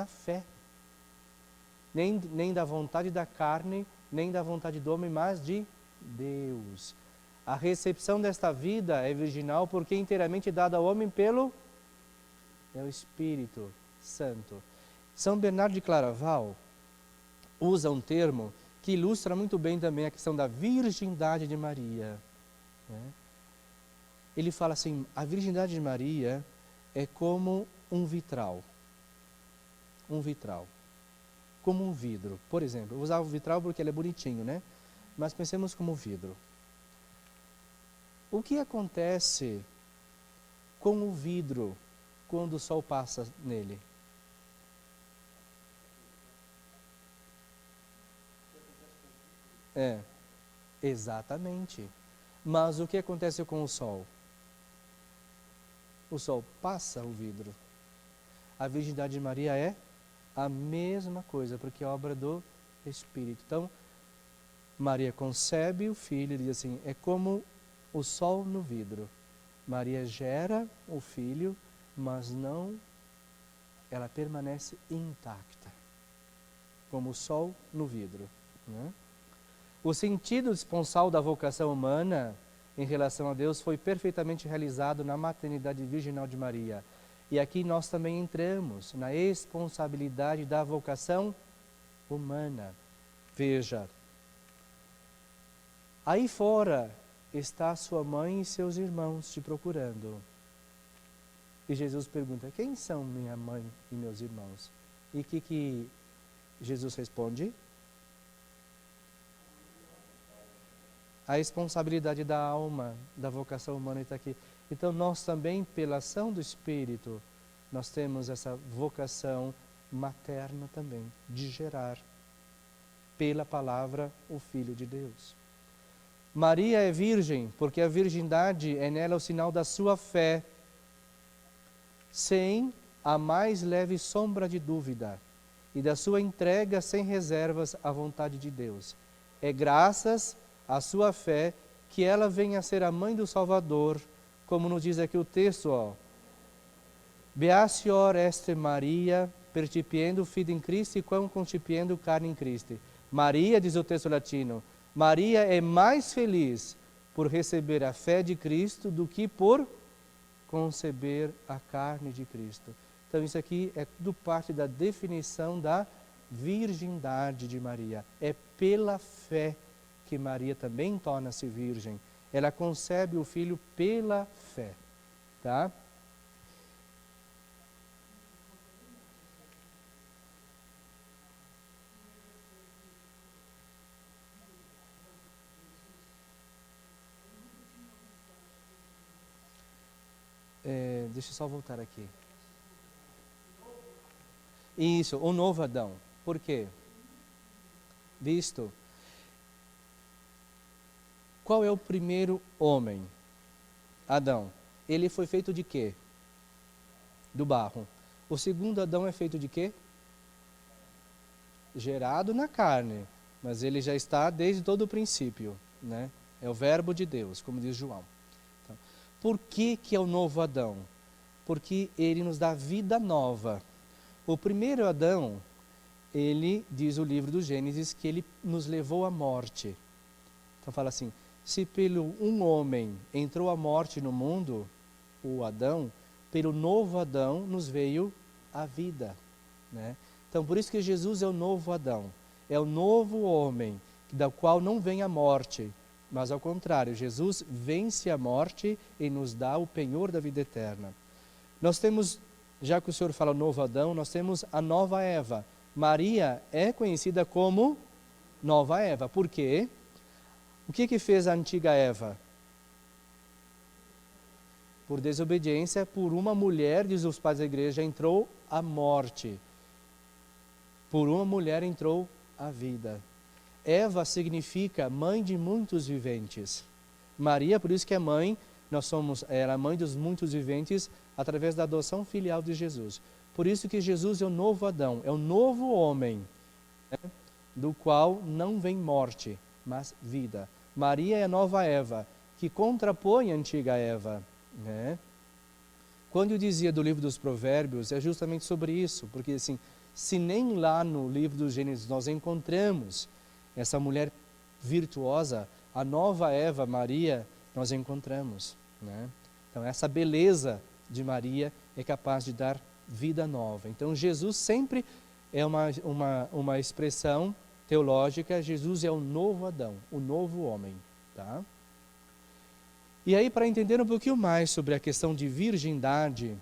fé. Nem da vontade da carne, nem da vontade do homem, mas de Deus. A recepção desta vida é virginal porque é inteiramente dada ao homem pelo Espírito Santo. São Bernardo de Claraval usa um termo que ilustra muito bem também a questão da virgindade de Maria. Ele fala assim, a virgindade de Maria é como um vitral. Um vitral. Como um vidro. Por exemplo, eu vou usar o vitral porque ele é bonitinho, né? Mas pensemos como vidro. O que acontece com o vidro quando o sol passa nele? Exatamente. Mas o que acontece com o sol? O sol passa o vidro. A virgindade de Maria é a mesma coisa, porque é obra do Espírito. Então, Maria concebe o filho e diz assim, é como o sol no vidro. Maria gera o filho, mas não, ela permanece intacta, como o sol no vidro. Né? O sentido esponsal da vocação humana em relação a Deus foi perfeitamente realizado na maternidade virginal de Maria. E aqui nós também entramos na responsabilidade da vocação humana. Veja, aí fora está sua mãe e seus irmãos te procurando. E Jesus pergunta, quem são minha mãe e meus irmãos? E o que Jesus responde? A responsabilidade da alma, da vocação humana está aqui. Então nós também, pela ação do Espírito, nós temos essa vocação materna também, de gerar, pela palavra, o Filho de Deus. Maria é virgem, porque a virgindade é nela o sinal da sua fé, sem a mais leve sombra de dúvida, e da sua entrega sem reservas à vontade de Deus. É graças à sua fé que ela venha a ser a mãe do Salvador, como nos diz aqui o texto, Beatior est Maria, percipiendo fide in Christi, quam concipiendo carne in Christi. Maria, diz o texto latino, Maria é mais feliz por receber a fé de Cristo do que por conceber a carne de Cristo. Então isso aqui é tudo parte da definição da virgindade de Maria. É pela fé que Maria também torna-se virgem. Ela concebe o filho pela fé. Tá? Deixa eu só voltar aqui. Isso, o novo Adão. Por quê? Visto. Qual é o primeiro homem? Adão. Ele foi feito de quê? Do barro. O segundo Adão é feito de quê? Gerado na carne. Mas ele já está desde todo o princípio. Né? É o verbo de Deus, como diz João. Então, por que é o novo Adão? Porque ele nos dá vida nova. O primeiro Adão, ele, diz o livro do Gênesis, que ele nos levou à morte. Então fala assim, se pelo um homem entrou a morte no mundo, o Adão, pelo novo Adão nos veio a vida. Né? Então por isso que Jesus é o novo Adão. É o novo homem, da qual não vem a morte. Mas ao contrário, Jesus vence a morte e nos dá o penhor da vida eterna. Nós temos, já que o Senhor fala novo Adão, nós temos a nova Eva. Maria é conhecida como nova Eva. Por quê? O que fez a antiga Eva? Por desobediência, por uma mulher, diz os pais da igreja, entrou a morte. Por uma mulher entrou a vida. Eva significa mãe de muitos viventes. Maria, por isso que é mãe, ela é a mãe dos muitos viventes através da adoção filial de Jesus. Por isso que Jesus é o novo Adão, é o novo homem. do qual não vem morte, mas vida. Maria é a nova Eva, que contrapõe a antiga Eva, né? Quando eu dizia do livro dos Provérbios, é justamente sobre isso, porque assim, se nem lá no livro do Gênesis nós encontramos essa mulher virtuosa, a nova Eva, Maria, nós encontramos, né? Então essa beleza de Maria é capaz de dar vida nova. Então Jesus sempre é uma expressão teológica, Jesus é o novo Adão, o novo homem, tá? E aí, para entender um pouquinho mais sobre a questão de virgindade,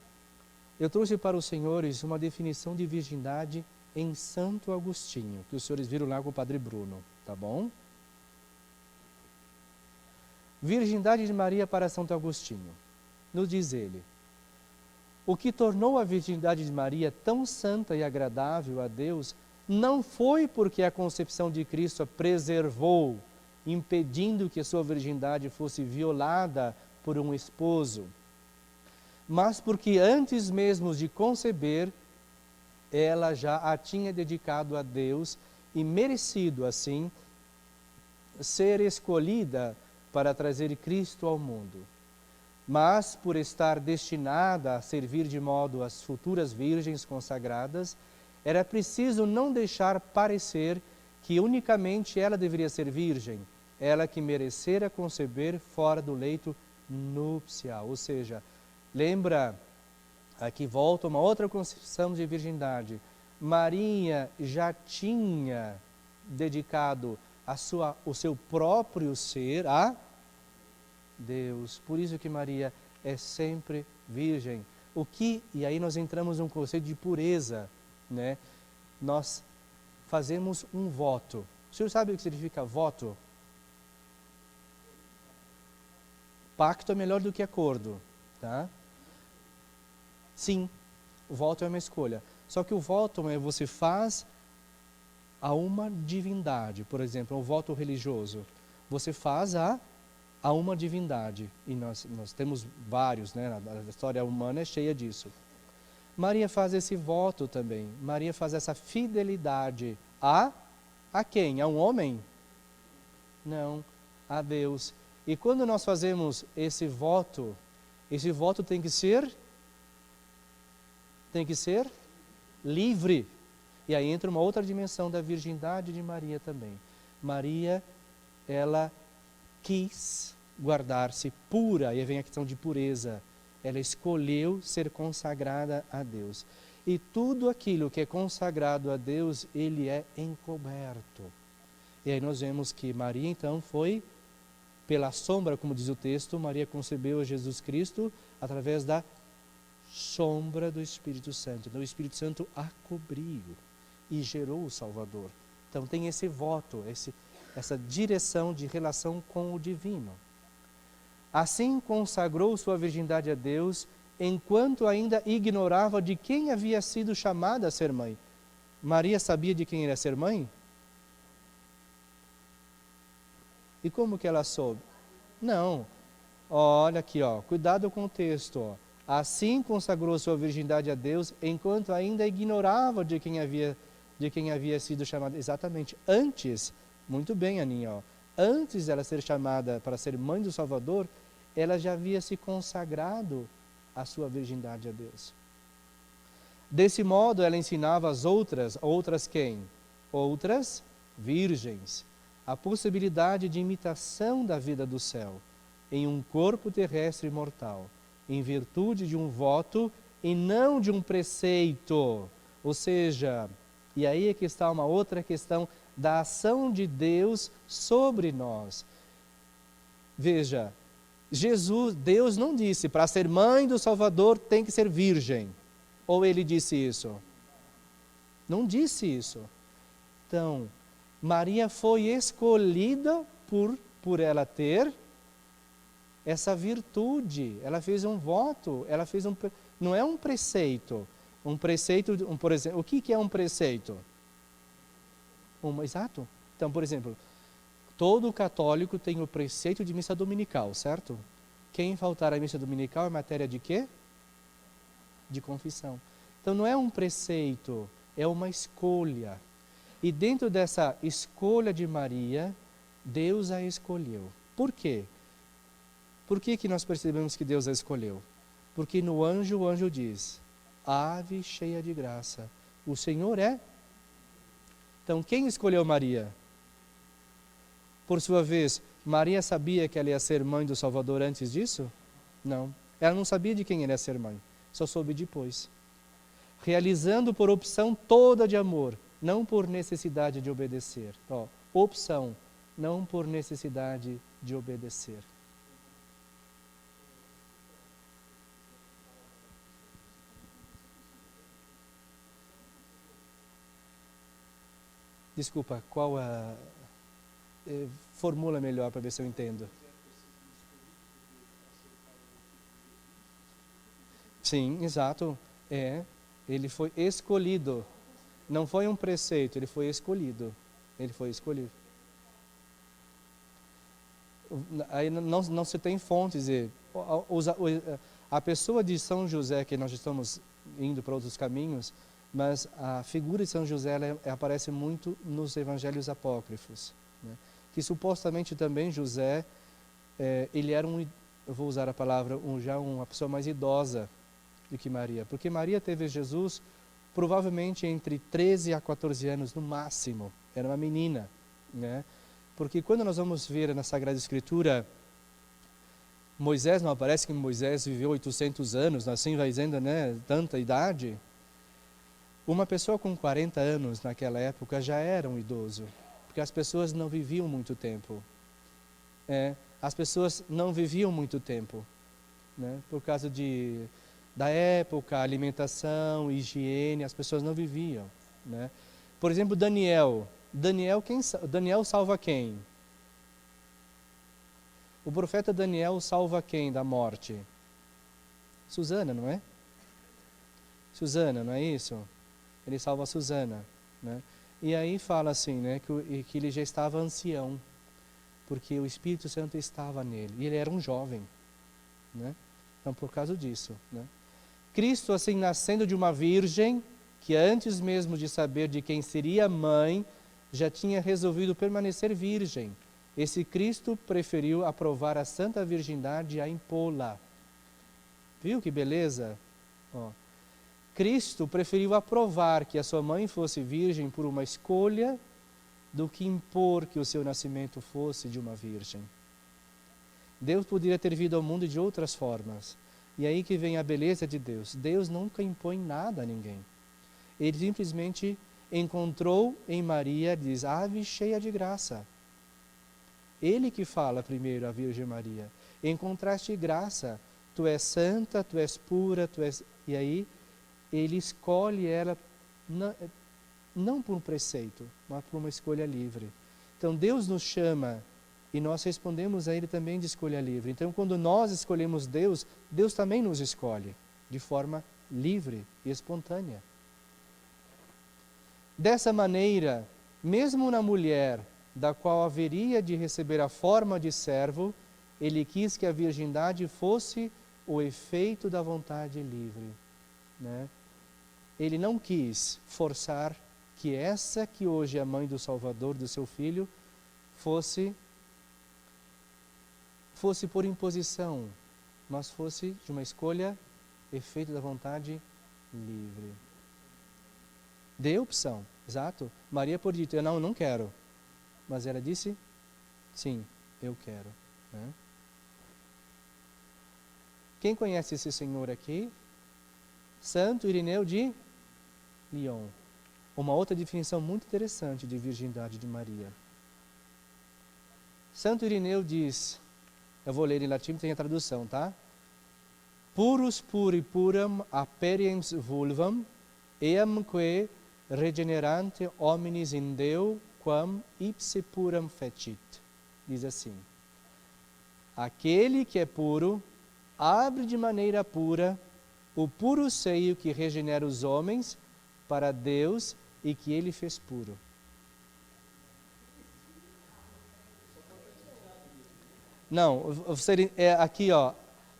eu trouxe para os senhores uma definição de virgindade em Santo Agostinho, que os senhores viram lá com o Padre Bruno, tá bom? Virgindade de Maria para Santo Agostinho. Nos diz ele: o que tornou a virgindade de Maria tão santa e agradável a Deus não foi porque a concepção de Cristo a preservou, impedindo que a sua virgindade fosse violada por um esposo, mas porque antes mesmo de conceber, ela já a tinha dedicado a Deus e merecido, assim, ser escolhida para trazer Cristo ao mundo. Mas, por estar destinada a servir de modo às futuras virgens consagradas, era preciso não deixar parecer que unicamente ela deveria ser virgem, ela que merecera conceber fora do leito nupcial. Ou seja, lembra, aqui volta uma outra concepção de virgindade. Maria já tinha dedicado o seu próprio ser a Deus. Por isso que Maria é sempre virgem. E aí nós entramos num conceito de pureza, né? Nós fazemos um voto. O senhor sabe o que significa voto? Pacto é melhor do que acordo, tá? Sim, o voto é uma escolha. Só que o voto você faz a uma divindade. Por exemplo, o voto religioso. Você faz a uma divindade. E nós temos vários, né? A história humana é cheia disso. Maria faz esse voto também. Maria faz essa fidelidade a quem? A um homem? Não, a Deus. E quando nós fazemos esse voto tem que ser livre. E aí entra uma outra dimensão da virgindade de Maria também. Maria, ela quis guardar-se pura, e aí vem a questão de pureza. Ela escolheu ser consagrada a Deus. E tudo aquilo que é consagrado a Deus, ele é encoberto. E aí nós vemos que Maria, então, foi pela sombra, como diz o texto, Maria concebeu a Jesus Cristo através da sombra do Espírito Santo. Então o Espírito Santo a cobriu e gerou o Salvador. Então tem esse voto, essa direção de relação com o divino. Assim consagrou sua virgindade a Deus, enquanto ainda ignorava de quem havia sido chamada a ser mãe. Maria sabia de quem era ser mãe? E como que ela soube? Não. Olha aqui, cuidado com o texto. Assim consagrou sua virgindade a Deus, enquanto ainda ignorava de quem havia sido chamada. Exatamente, antes, muito bem, Aninha, antes dela ser chamada para ser mãe do Salvador, ela já havia se consagrado a sua virgindade a Deus. Desse modo, ela ensinava as outras quem? Outras virgens, a possibilidade de imitação da vida do céu, em um corpo terrestre mortal, em virtude de um voto e não de um preceito. Ou seja, e aí é que está uma outra questão da ação de Deus sobre nós. Veja, Deus não disse, para ser mãe do Salvador tem que ser virgem. Ou ele disse isso? Não disse isso. Então, Maria foi escolhida por ela ter essa virtude. Ela fez um voto, não é um preceito. Por exemplo, o que é um preceito? Exato. Então, por exemplo, todo católico tem o preceito de missa dominical, certo? Quem faltar à missa dominical é matéria de quê? De confissão. Então não é um preceito, é uma escolha. E dentro dessa escolha de Maria, Deus a escolheu. Por quê? Por que nós percebemos que Deus a escolheu? Porque no anjo, o anjo diz, ave cheia de graça, o Senhor é. Então, quem escolheu Maria? Por sua vez, Maria sabia que ela ia ser mãe do Salvador antes disso? Não. Ela não sabia de quem ela ia ser mãe, só soube depois. Realizando por opção toda de amor, não por necessidade de obedecer. Opção, não por necessidade de obedecer. Desculpa, qual a... formula melhor para ver se eu entendo. Sim, exato. Ele foi escolhido. Não foi um preceito, ele foi escolhido. Ele foi escolhido. Aí não se tem fontes. A pessoa de São José, que nós estamos indo para outros caminhos, mas a figura de São José ela aparece muito nos evangelhos apócrifos, né? Que supostamente também José, ele era eu vou usar a palavra, já uma pessoa mais idosa do que Maria, porque Maria teve Jesus provavelmente entre 13 a 14 anos no máximo, era uma menina, né? Porque quando nós vamos ver na Sagrada Escritura, Moisés, não aparece que Moisés viveu 800 anos, assim vai dizendo, né, tanta idade. Uma pessoa com 40 anos naquela época já era um idoso, porque as pessoas não viviam muito tempo. As pessoas não viviam muito tempo, né? Por causa da época, alimentação, higiene, as pessoas não viviam, né? Por exemplo, Daniel salva quem? O profeta Daniel salva quem da morte? Susana, não é? Susana, não é isso? Ele salva a Susana, né? E aí fala assim, né, que ele já estava ancião, porque o Espírito Santo estava nele, e ele era um jovem, né? Então, por causa disso, né? Cristo, assim, nascendo de uma virgem, que antes mesmo de saber de quem seria mãe, já tinha resolvido permanecer virgem. Esse Cristo preferiu aprovar a santa virgindade e a impô-la. Viu que beleza? Cristo preferiu aprovar que a sua mãe fosse virgem por uma escolha do que impor que o seu nascimento fosse de uma virgem. Deus poderia ter vindo ao mundo de outras formas. E aí que vem a beleza de Deus. Deus nunca impõe nada a ninguém. Ele simplesmente encontrou em Maria, diz, ave cheia de graça. Ele que fala primeiro à Virgem Maria. Encontraste graça. Tu és santa, tu és pura, tu és... E aí ele escolhe ela não por um preceito, mas por uma escolha livre. Então Deus nos chama e nós respondemos a Ele também de escolha livre. Então quando nós escolhemos Deus, Deus também nos escolhe de forma livre e espontânea. Dessa maneira, mesmo na mulher da qual haveria de receber a forma de servo, Ele quis que a virgindade fosse o efeito da vontade livre, né? Ele não quis forçar que essa que hoje é a mãe do Salvador, do seu filho, fosse por imposição, mas fosse de uma escolha, efeito da vontade livre. Deu opção, exato. Maria podia dizer, eu não quero. Mas ela disse, sim, eu quero, né? Quem conhece esse senhor aqui? Santo Irineu de Lyon. Uma outra definição muito interessante de virgindade de Maria. Santo Irineu diz, eu vou ler em latim, tem a tradução, tá? Purus puri puram aperiens vulvam, eamque regenerante hominis in Deo, quam ipse puram fecit. Diz assim, aquele que é puro, abre de maneira pura o puro seio que regenera os homens para Deus e que Ele fez puro. Não, aqui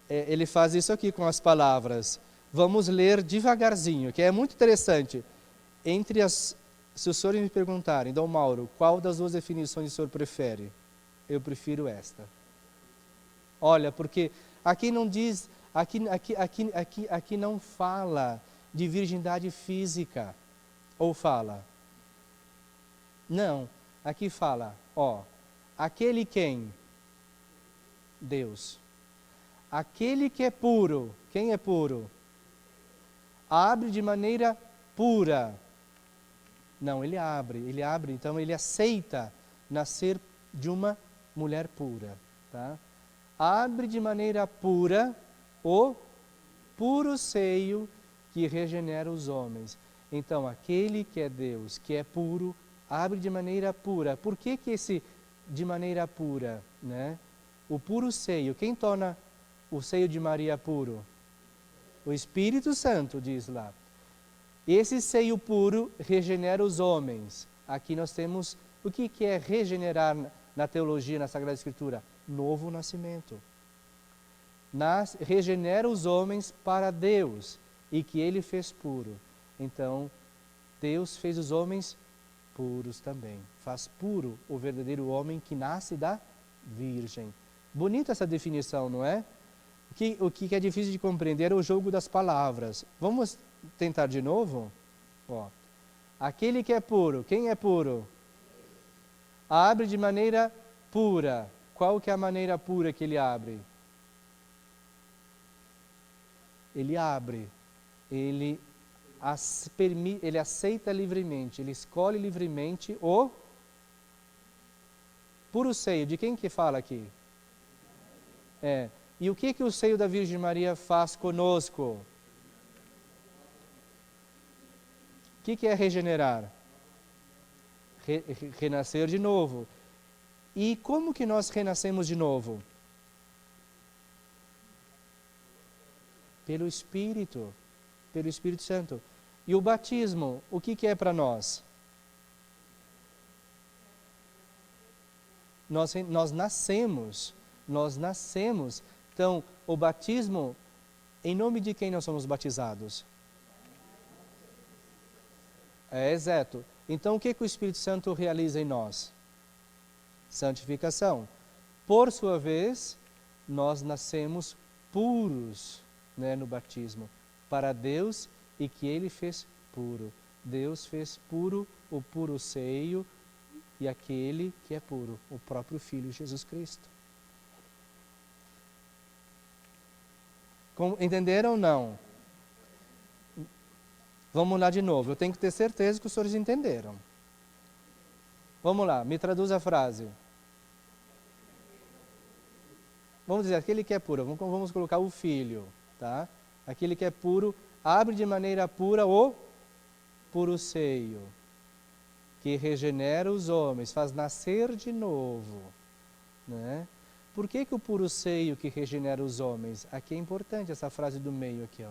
ele faz isso aqui com as palavras. Vamos ler devagarzinho, que é muito interessante. Entre as se os senhores me perguntarem, Dom Mauro, qual das duas definições o senhor prefere? Eu prefiro esta. Olha, porque aqui não diz, aqui não fala de virgindade física. Ou fala? Não, aqui fala, aquele quem? Deus. Aquele que é puro, quem é puro? Abre de maneira pura. Não, ele abre, então ele aceita nascer de uma mulher pura, tá? Abre de maneira pura o puro seio que regenera os homens. Então, aquele que é Deus, que é puro, abre de maneira pura. Por que esse de maneira pura, né? O puro seio, quem torna o seio de Maria puro? O Espírito Santo, diz lá. Esse seio puro regenera os homens. Aqui nós temos, o que é regenerar na teologia, na Sagrada Escritura? Novo nascimento. Regenera os homens para Deus e que Ele fez puro. Então, Deus fez os homens puros também. Faz puro o verdadeiro homem que nasce da Virgem. Bonita essa definição, não é? O que é difícil de compreender é o jogo das palavras. Vamos tentar de novo? Aquele que é puro, quem é puro? Abre de maneira pura. Qual que é a maneira pura que ele abre? Ele abre, ele aceita livremente, ele escolhe livremente o puro seio. De quem que fala aqui? E o que o seio da Virgem Maria faz conosco? O que é regenerar? Renascer de novo. E como que nós renascemos de novo? Pelo Espírito Santo. E o batismo, o que é para nós? Nós nascemos. Então, o batismo, em nome de quem nós somos batizados? Exato. Então, o que o Espírito Santo realiza em nós? Santificação. Por sua vez, nós nascemos puros, né, no batismo, para Deus e que Ele fez puro. Deus fez puro o puro seio e aquele que é puro, o próprio Filho Jesus Cristo. Entenderam ou não? Vamos lá de novo, eu tenho que ter certeza que os senhores entenderam. Vamos lá, me traduz a frase. Vamos dizer, aquele que é puro, vamos colocar o Filho, tá? Aquele que é puro, abre de maneira pura o puro seio, que regenera os homens, faz nascer de novo, né? Por que o puro seio que regenera os homens? Aqui é importante essa frase do meio aqui,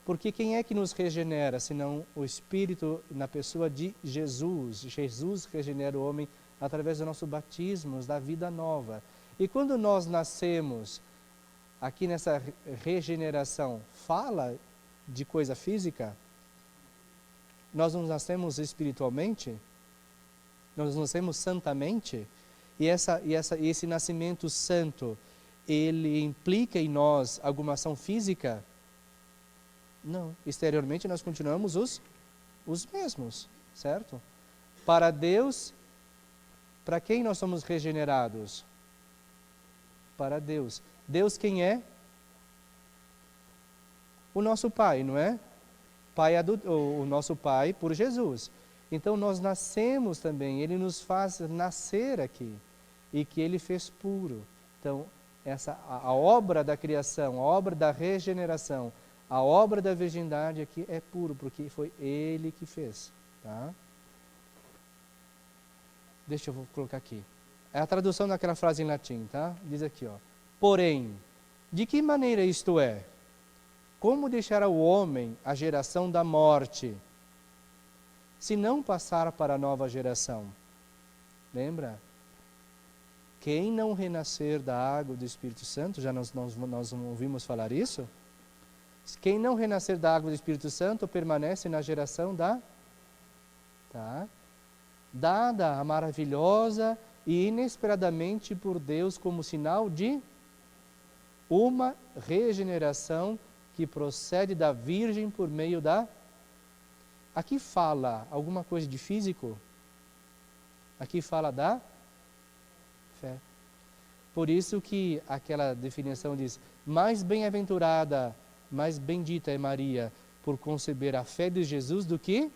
Porque quem é que nos regenera, senão o Espírito na pessoa de Jesus? Jesus regenera o homem através do nosso batismo, da vida nova. E quando nós nascemos, aqui nessa regeneração, fala de coisa física? Nós não nascemos espiritualmente? Nós nascemos santamente? E esse nascimento santo, ele implica em nós alguma ação física? Não. Exteriormente nós continuamos os mesmos, certo? Para Deus, para quem nós somos regenerados? Para Deus. Deus quem é? O nosso Pai, não é? O nosso Pai por Jesus. Então nós nascemos também, Ele nos faz nascer aqui, e que Ele fez puro. Então, a obra da criação, a obra da regeneração, a obra da virgindade aqui é puro, porque foi Ele que fez. Tá? Deixa eu colocar aqui. É a tradução daquela frase em latim, tá? Diz aqui, porém, de que maneira isto é? Como deixará o homem a geração da morte, se não passar para a nova geração? Lembra? Quem não renascer da água do Espírito Santo, já nós ouvimos falar isso? Quem não renascer da água do Espírito Santo permanece na geração da tá? Dada a maravilhosa e inesperadamente por Deus como sinal de uma regeneração que procede da Virgem por meio da... Aqui fala alguma coisa de físico? Aqui fala da fé. Por isso que aquela definição diz, mais bem-aventurada, mais bendita é Maria por conceber a fé de Jesus do que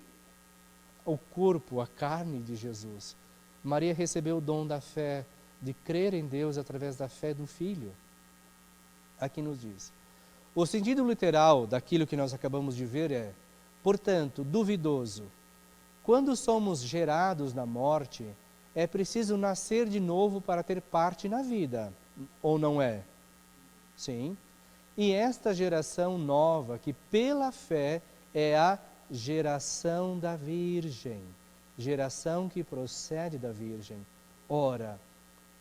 o corpo, a carne de Jesus. Maria recebeu o dom da fé, de crer em Deus através da fé do Filho. Aqui nos diz. O sentido literal daquilo que nós acabamos de ver é, portanto, duvidoso. Quando somos gerados na morte, é preciso nascer de novo para ter parte na vida, ou não é? Sim. E esta geração nova, que pela fé é a geração da Virgem, geração que procede da Virgem. Ora,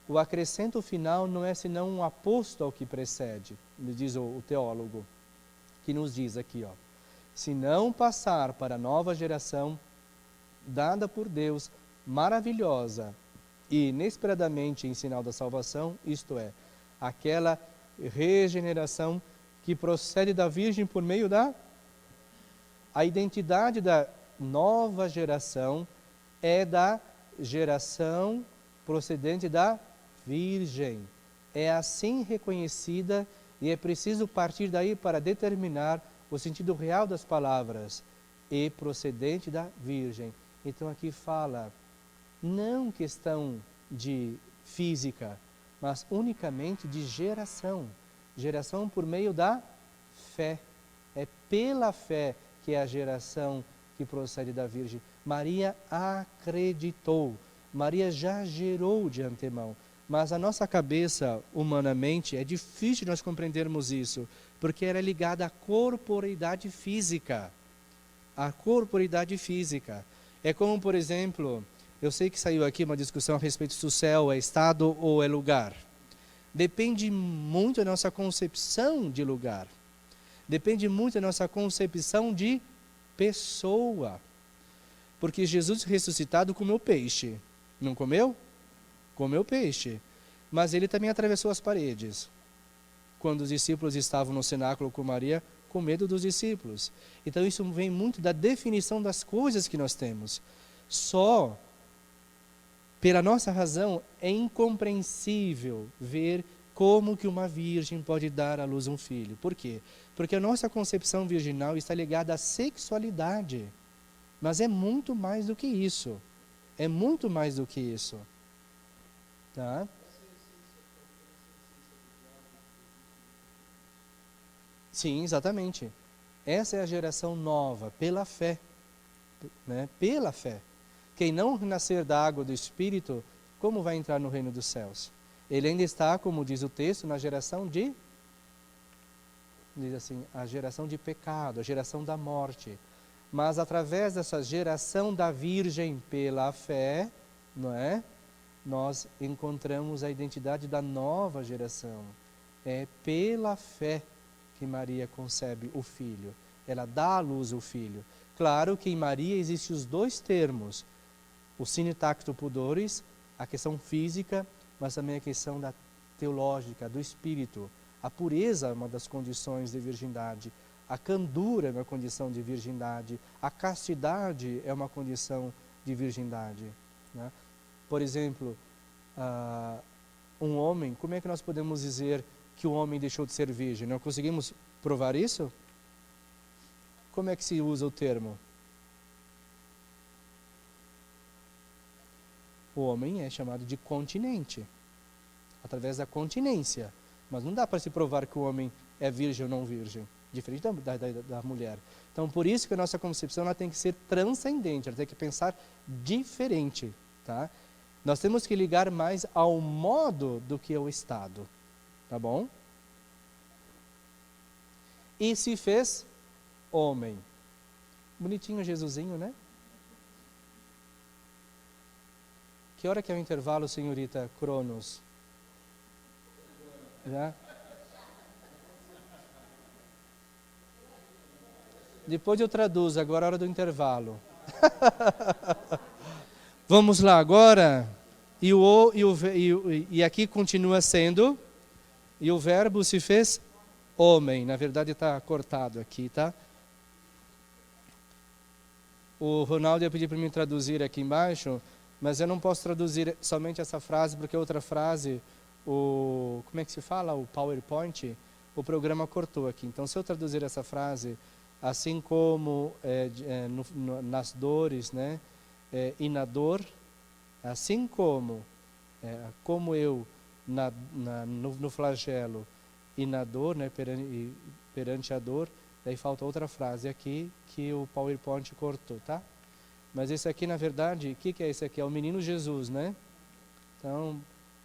o acrescento final não é senão um aposto ao que precede, diz o teólogo, que nos diz aqui, ó, se não passar para a nova geração, dada por Deus, maravilhosa e inesperadamente em sinal da salvação, isto é, aquela regeneração que procede da Virgem por meio da... A identidade da nova geração é da geração procedente da Virgem. É assim reconhecida e é preciso partir daí para determinar o sentido real das palavras. E procedente da Virgem. Então aqui fala, não questão de física, mas unicamente de geração. Geração por meio da fé. É pela fé que é a geração que procede da Virgem. Maria acreditou. Maria já gerou de antemão. Mas a nossa cabeça, humanamente, é difícil nós compreendermos isso, porque ela é ligada à corporeidade física. A corporeidade física. É como, por exemplo, eu sei que saiu aqui uma discussão a respeito se o céu é estado ou é lugar. Depende muito da nossa concepção de lugar. Depende muito da nossa concepção de pessoa. Porque Jesus ressuscitado comeu peixe. Não comeu? Comeu peixe. Mas ele também atravessou as paredes. Quando os discípulos estavam no cenáculo com Maria, com medo dos discípulos. Então isso vem muito da definição das coisas que nós temos. Só pela nossa razão é incompreensível ver como que uma virgem pode dar à luz um filho. Por quê? Porque a nossa concepção virginal está ligada à sexualidade. Mas é muito mais do que isso. É muito mais do que isso. Tá? Sim, exatamente. Essa é a geração nova, pela fé. Né? Pela fé. Quem não nascer da água do Espírito, como vai entrar no reino dos céus? Ele ainda está, como diz o texto, na geração de... Diz assim, a geração de pecado, a geração da morte. Mas através dessa geração da Virgem pela fé, não é? Nós encontramos a identidade da nova geração. É pela fé que Maria concebe o Filho. Ela dá à luz o Filho. Claro que em Maria existem os dois termos. O sinitacto pudores, a questão física, mas também a questão da teológica, do espírito. A pureza é uma das condições de virgindade. A candura é uma condição de virgindade. A castidade é uma condição de virgindade. Né? Por exemplo, um homem, como é que nós podemos dizer que o homem deixou de ser virgem? Não conseguimos provar isso? Como é que se usa o termo? O homem é chamado de continente, através da continência. Mas não dá para se provar que o homem é virgem ou não virgem, diferente da mulher. Então, por isso que a nossa concepção ela tem que ser transcendente, ela tem que pensar diferente. Tá? Nós temos que ligar mais ao modo do que ao estado. Tá bom? E se fez homem. Bonitinho Jesusinho, né? Que hora que é o intervalo, senhorita Cronos? Já? Depois eu traduzo, agora é a hora do intervalo. Vamos lá agora. E aqui continua sendo. E o verbo se fez homem. Na verdade está cortado aqui, tá? O Ronaldo ia pedir para mim traduzir aqui embaixo, mas eu não posso traduzir somente essa frase, porque outra frase, como é que se fala? O PowerPoint, o programa cortou aqui. Então, se eu traduzir essa frase, assim como nas dores, né, e na dor, assim como eu no flagelo e na dor, né, perante a dor, daí falta outra frase aqui que o PowerPoint cortou, tá? Mas esse aqui, na verdade, o que é esse aqui? É o menino Jesus, né? Então,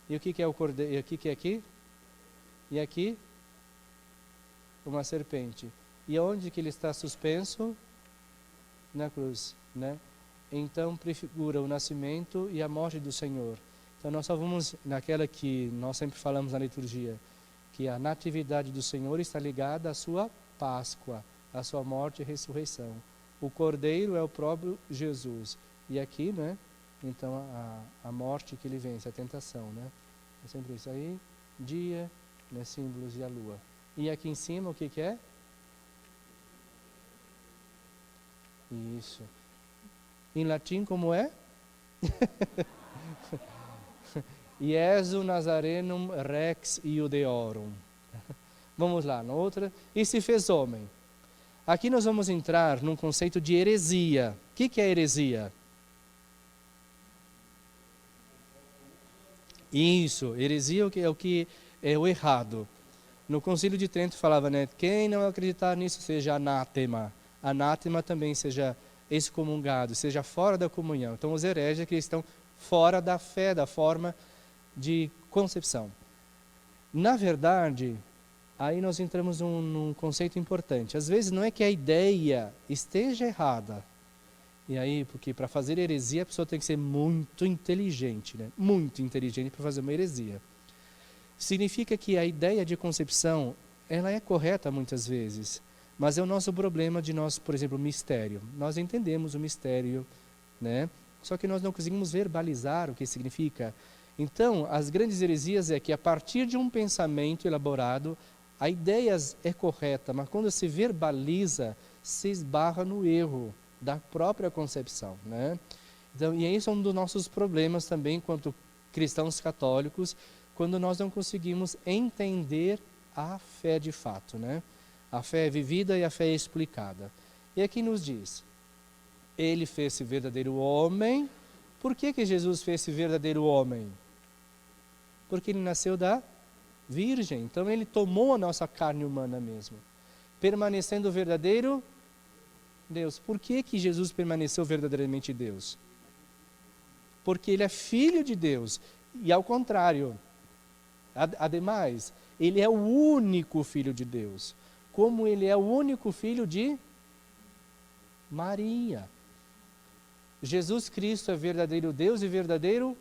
e o que é o cordeiro? E o que é aqui? E aqui? Uma serpente. E onde que ele está suspenso? Na cruz, né? Então, prefigura o nascimento e a morte do Senhor. Então, nós só vamos naquela que nós sempre falamos na liturgia, que a natividade do Senhor está ligada à sua Páscoa, à sua morte e ressurreição. O cordeiro é o próprio Jesus. E aqui, né? Então, a morte que ele vence, a tentação, né? É sempre isso aí. Dia, né, símbolos e a lua. E aqui em cima, o que é? Isso. Em latim, como é? Iesu Nazarenum Rex Iudeorum. Vamos lá, na outra. E se fez homem. Aqui nós vamos entrar num conceito de heresia. O que é heresia? Isso, heresia é o que é o errado. No Concílio de Trento falava, né? Quem não acreditar nisso seja anátema. Anátema também seja excomungado, seja fora da comunhão. Então os hereges é que estão fora da fé, da forma de concepção. Na verdade, aí nós entramos num conceito importante. Às vezes não é que a ideia esteja errada. E aí, porque para fazer heresia a pessoa tem que ser muito inteligente, né? Muito inteligente para fazer uma heresia. Significa que a ideia de concepção, ela é correta muitas vezes, mas é o nosso problema de nós, por exemplo, o mistério. Nós entendemos o mistério, né? Só que nós não conseguimos verbalizar o que significa. Então, as grandes heresias é que a partir de um pensamento elaborado, a ideia é correta, mas quando se verbaliza, se esbarra no erro da própria concepção, né? Então, e esse é um dos nossos problemas também, enquanto cristãos católicos, quando nós não conseguimos entender a fé de fato, né? A fé é vivida e a fé é explicada. E aqui nos diz, ele fez-se verdadeiro homem. Por que Jesus fez-se verdadeiro homem? Porque ele nasceu da Virgem. Então ele tomou a nossa carne humana mesmo, permanecendo verdadeiro Deus. Por que Jesus permaneceu verdadeiramente Deus? Porque ele é filho de Deus. E ao contrário, ademais, ele é o único filho de Deus. Como ele é o único filho de Maria. Jesus Cristo é verdadeiro Deus e verdadeiro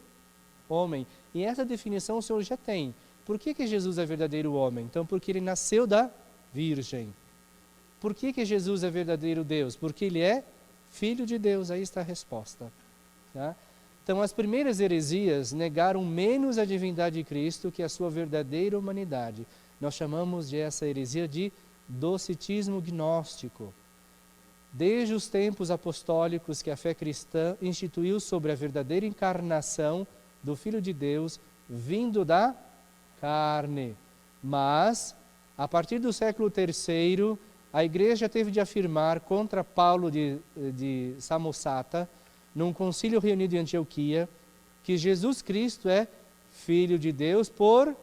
homem. E essa definição o Senhor já tem. Por que Jesus é verdadeiro homem? Então, porque ele nasceu da Virgem. Por que Jesus é verdadeiro Deus? Porque ele é filho de Deus. Aí está a resposta. Tá? Então, as primeiras heresias negaram menos a divindade de Cristo que a sua verdadeira humanidade. Nós chamamos de essa heresia de docetismo gnóstico. Desde os tempos apostólicos que a fé cristã instituiu sobre a verdadeira encarnação do Filho de Deus, vindo da carne. Mas, a partir do século III, a igreja teve de afirmar contra Paulo de Samosata, num concílio reunido em Antioquia, que Jesus Cristo é Filho de Deus por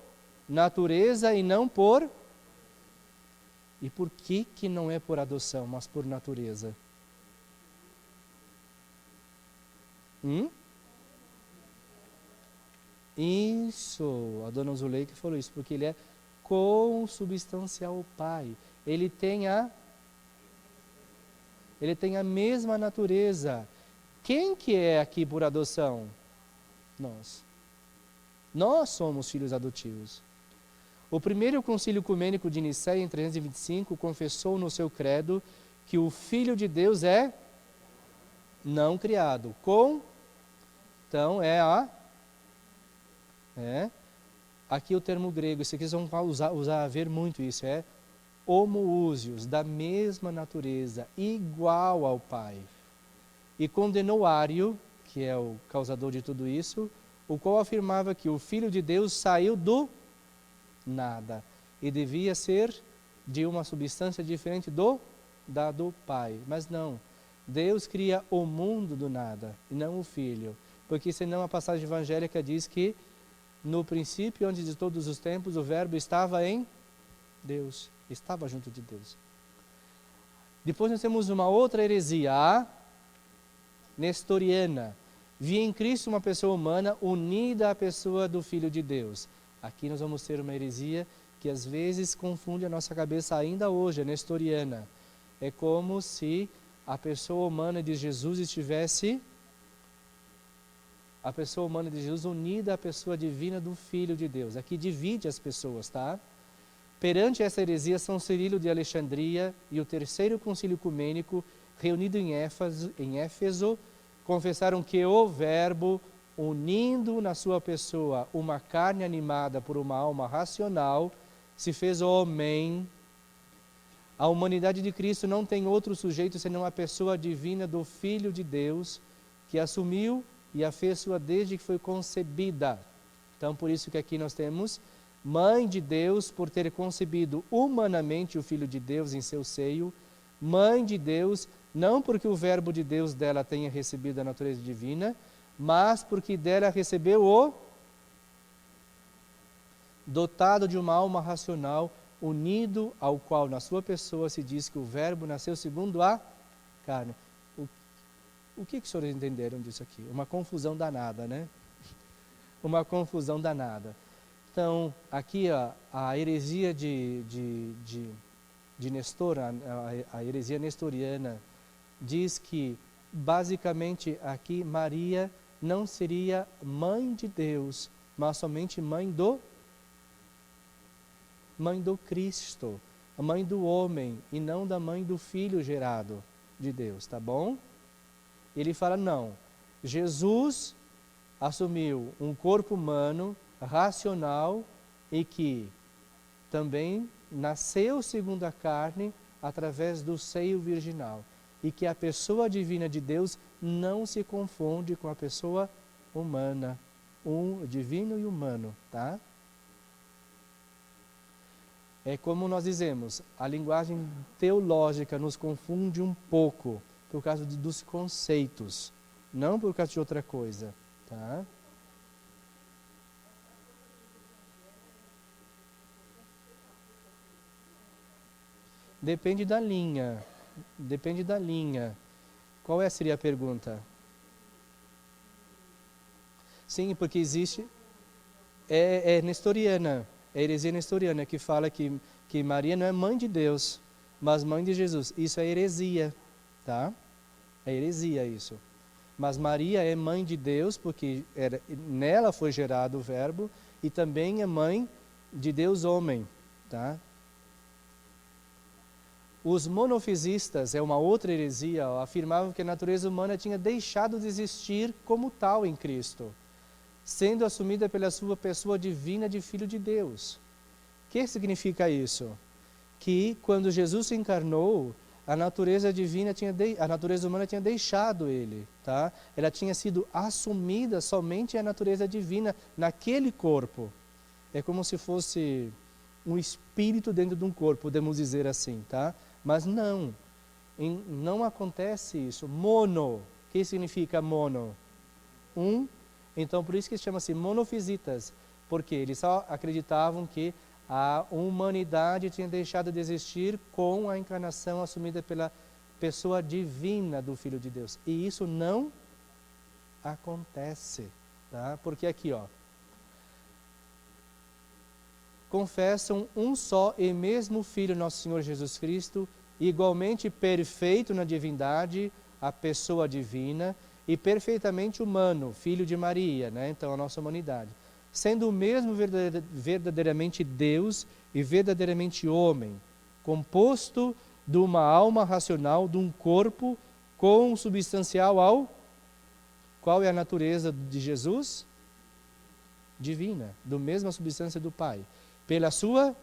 natureza e não por... E por que não é por adoção, mas por natureza? Isso, a dona Zuleika falou isso, porque ele é consubstancial ao Pai. Ele tem a mesma natureza. Quem que é aqui por adoção? Nós. Nós somos filhos adotivos. O primeiro concílio ecumênico de Nicéia, em 325, confessou no seu credo que o Filho de Deus é não criado. Então aqui o termo grego, isso aqui vocês vão ver muito isso, homoousios, da mesma natureza, igual ao Pai. E condenou Ário, que é o causador de tudo isso, o qual afirmava que o Filho de Deus saiu do nada e devia ser de uma substância diferente do Pai. Mas não, Deus cria o mundo do nada e não o Filho, porque senão a passagem evangélica diz que no princípio, antes de todos os tempos, o Verbo estava em Deus, estava junto de Deus. Depois nós temos uma outra heresia, a nestoriana. Via em Cristo uma pessoa humana unida à pessoa do Filho de Deus. Aqui nós vamos ter uma heresia que às vezes confunde a nossa cabeça ainda hoje, a nestoriana. É como se a pessoa humana de Jesus estivesse... a pessoa humana de Jesus unida à pessoa divina do Filho de Deus. Aqui divide as pessoas, tá? Perante essa heresia, São Cirilo de Alexandria e o Terceiro Concílio Ecumênico, reunido em Éfeso, confessaram que o Verbo, unindo na sua pessoa uma carne animada por uma alma racional, se fez homem. A humanidade de Cristo não tem outro sujeito senão a pessoa divina do Filho de Deus, que assumiu e a fez sua desde que foi concebida. Então, por isso que aqui nós temos Mãe de Deus, por ter concebido humanamente o Filho de Deus em seu seio, Mãe de Deus, não porque o Verbo de Deus dela tenha recebido a natureza divina, mas porque dela recebeu o dotado de uma alma racional, unido ao qual na sua pessoa se diz que o Verbo nasceu segundo a carne. O que os senhores entenderam disso aqui? Uma confusão danada, né? Uma confusão danada. Então, aqui a heresia de Nestor, a heresia nestoriana, diz que, basicamente, aqui Maria não seria mãe de Deus, mas somente mãe do Cristo, a mãe do homem, e não da mãe do Filho gerado de Deus, tá bom? Ele fala, não, Jesus assumiu um corpo humano, racional, e que também nasceu segundo a carne através do seio virginal. E que a pessoa divina de Deus não se confunde com a pessoa humana, divino e humano, tá? É como nós dizemos, a linguagem teológica nos confunde um pouco por causa dos conceitos, não por causa de outra coisa, tá? Depende da linha. Depende da linha. Qual seria a pergunta? Sim, porque existe... É nestoriana. É heresia nestoriana que fala que Maria não é mãe de Deus, mas mãe de Jesus. Isso é heresia, tá? É heresia isso. Mas Maria é mãe de Deus porque nela foi gerado o Verbo e também é mãe de Deus homem, tá? Os monofisistas, é uma outra heresia, afirmavam que a natureza humana tinha deixado de existir como tal em Cristo, sendo assumida pela sua pessoa divina de Filho de Deus. O que significa isso? Que quando Jesus se encarnou, a natureza humana tinha deixado ele, tá? Ela tinha sido assumida somente a natureza divina naquele corpo. É como se fosse um espírito dentro de um corpo, podemos dizer assim, tá? Mas não acontece isso. Mono, o que significa mono? Então por isso que chama-se monofisitas, porque eles só acreditavam que a humanidade tinha deixado de existir com a encarnação assumida pela pessoa divina do Filho de Deus. E isso não acontece, tá? Porque aqui, confessam um só e mesmo Filho, nosso Senhor Jesus Cristo, igualmente perfeito na divindade, a pessoa divina, e perfeitamente humano, Filho de Maria, né? Então a nossa humanidade. Sendo o mesmo verdadeiramente Deus e verdadeiramente homem, composto de uma alma racional, de um corpo consubstancial ao... Qual é a natureza de Jesus? Divina, do mesma substância do Pai. Pela sua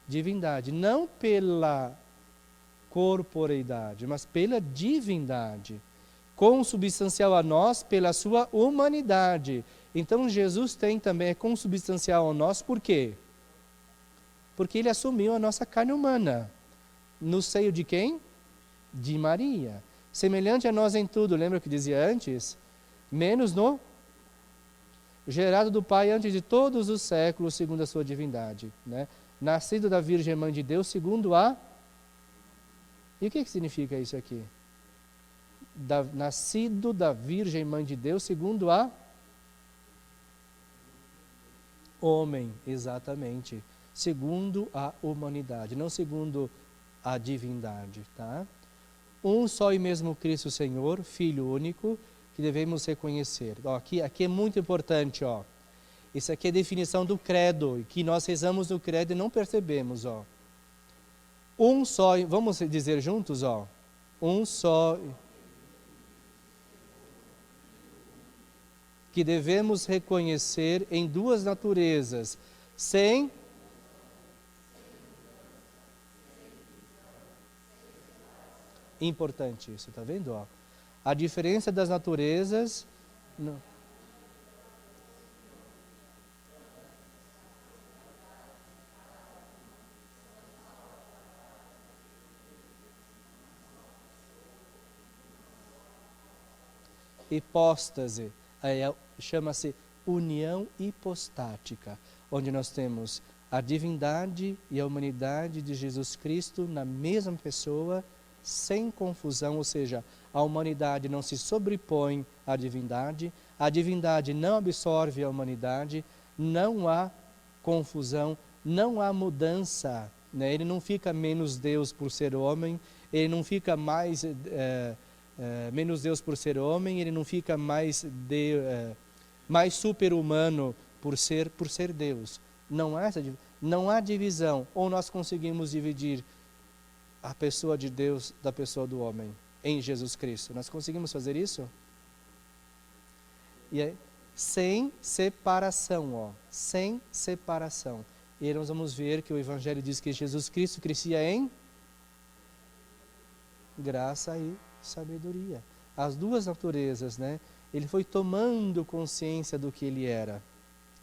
divindade, não pela corporeidade, mas pela divindade. Consubstancial a nós pela sua humanidade. Então Jesus também é consubstancial a nós, por quê? Porque ele assumiu a nossa carne humana. No seio de quem? De Maria. Semelhante a nós em tudo, lembra o que dizia antes? Menos no gerado do Pai antes de todos os séculos, segundo a sua divindade. Né? Nascido da Virgem Mãe de Deus, segundo a... E o que significa isso aqui? Nascido da Virgem Mãe de Deus, segundo a... Homem, exatamente. Segundo a humanidade, não segundo a divindade. Tá? Um só e mesmo Cristo Senhor, Filho único, que devemos reconhecer. Ó, aqui é muito importante. Ó. Isso aqui é a definição do credo, que nós rezamos no credo e não percebemos. Ó. Um só, vamos dizer juntos? Ó. Um só... que devemos reconhecer em duas naturezas, sem... Importante isso, tá vendo? Ó? A diferença das naturezas... Não. Hipóstase, chama-se união hipostática, onde nós temos a divindade e a humanidade de Jesus Cristo na mesma pessoa, sem confusão, ou seja, a humanidade não se sobrepõe à divindade, a divindade não absorve a humanidade, não há confusão, não há mudança, né? Ele não fica menos Deus por ser homem, ele não fica mais menos Deus por ser homem, ele não fica mais super-humano por ser Deus. Não há divisão, ou nós conseguimos dividir a pessoa de Deus da pessoa do homem em Jesus Cristo. Nós conseguimos fazer isso? E aí, sem separação, ó, sem separação. E aí nós vamos ver que o Evangelho diz que Jesus Cristo crescia em graça e sabedoria. As duas naturezas, né? Ele foi tomando consciência do que ele era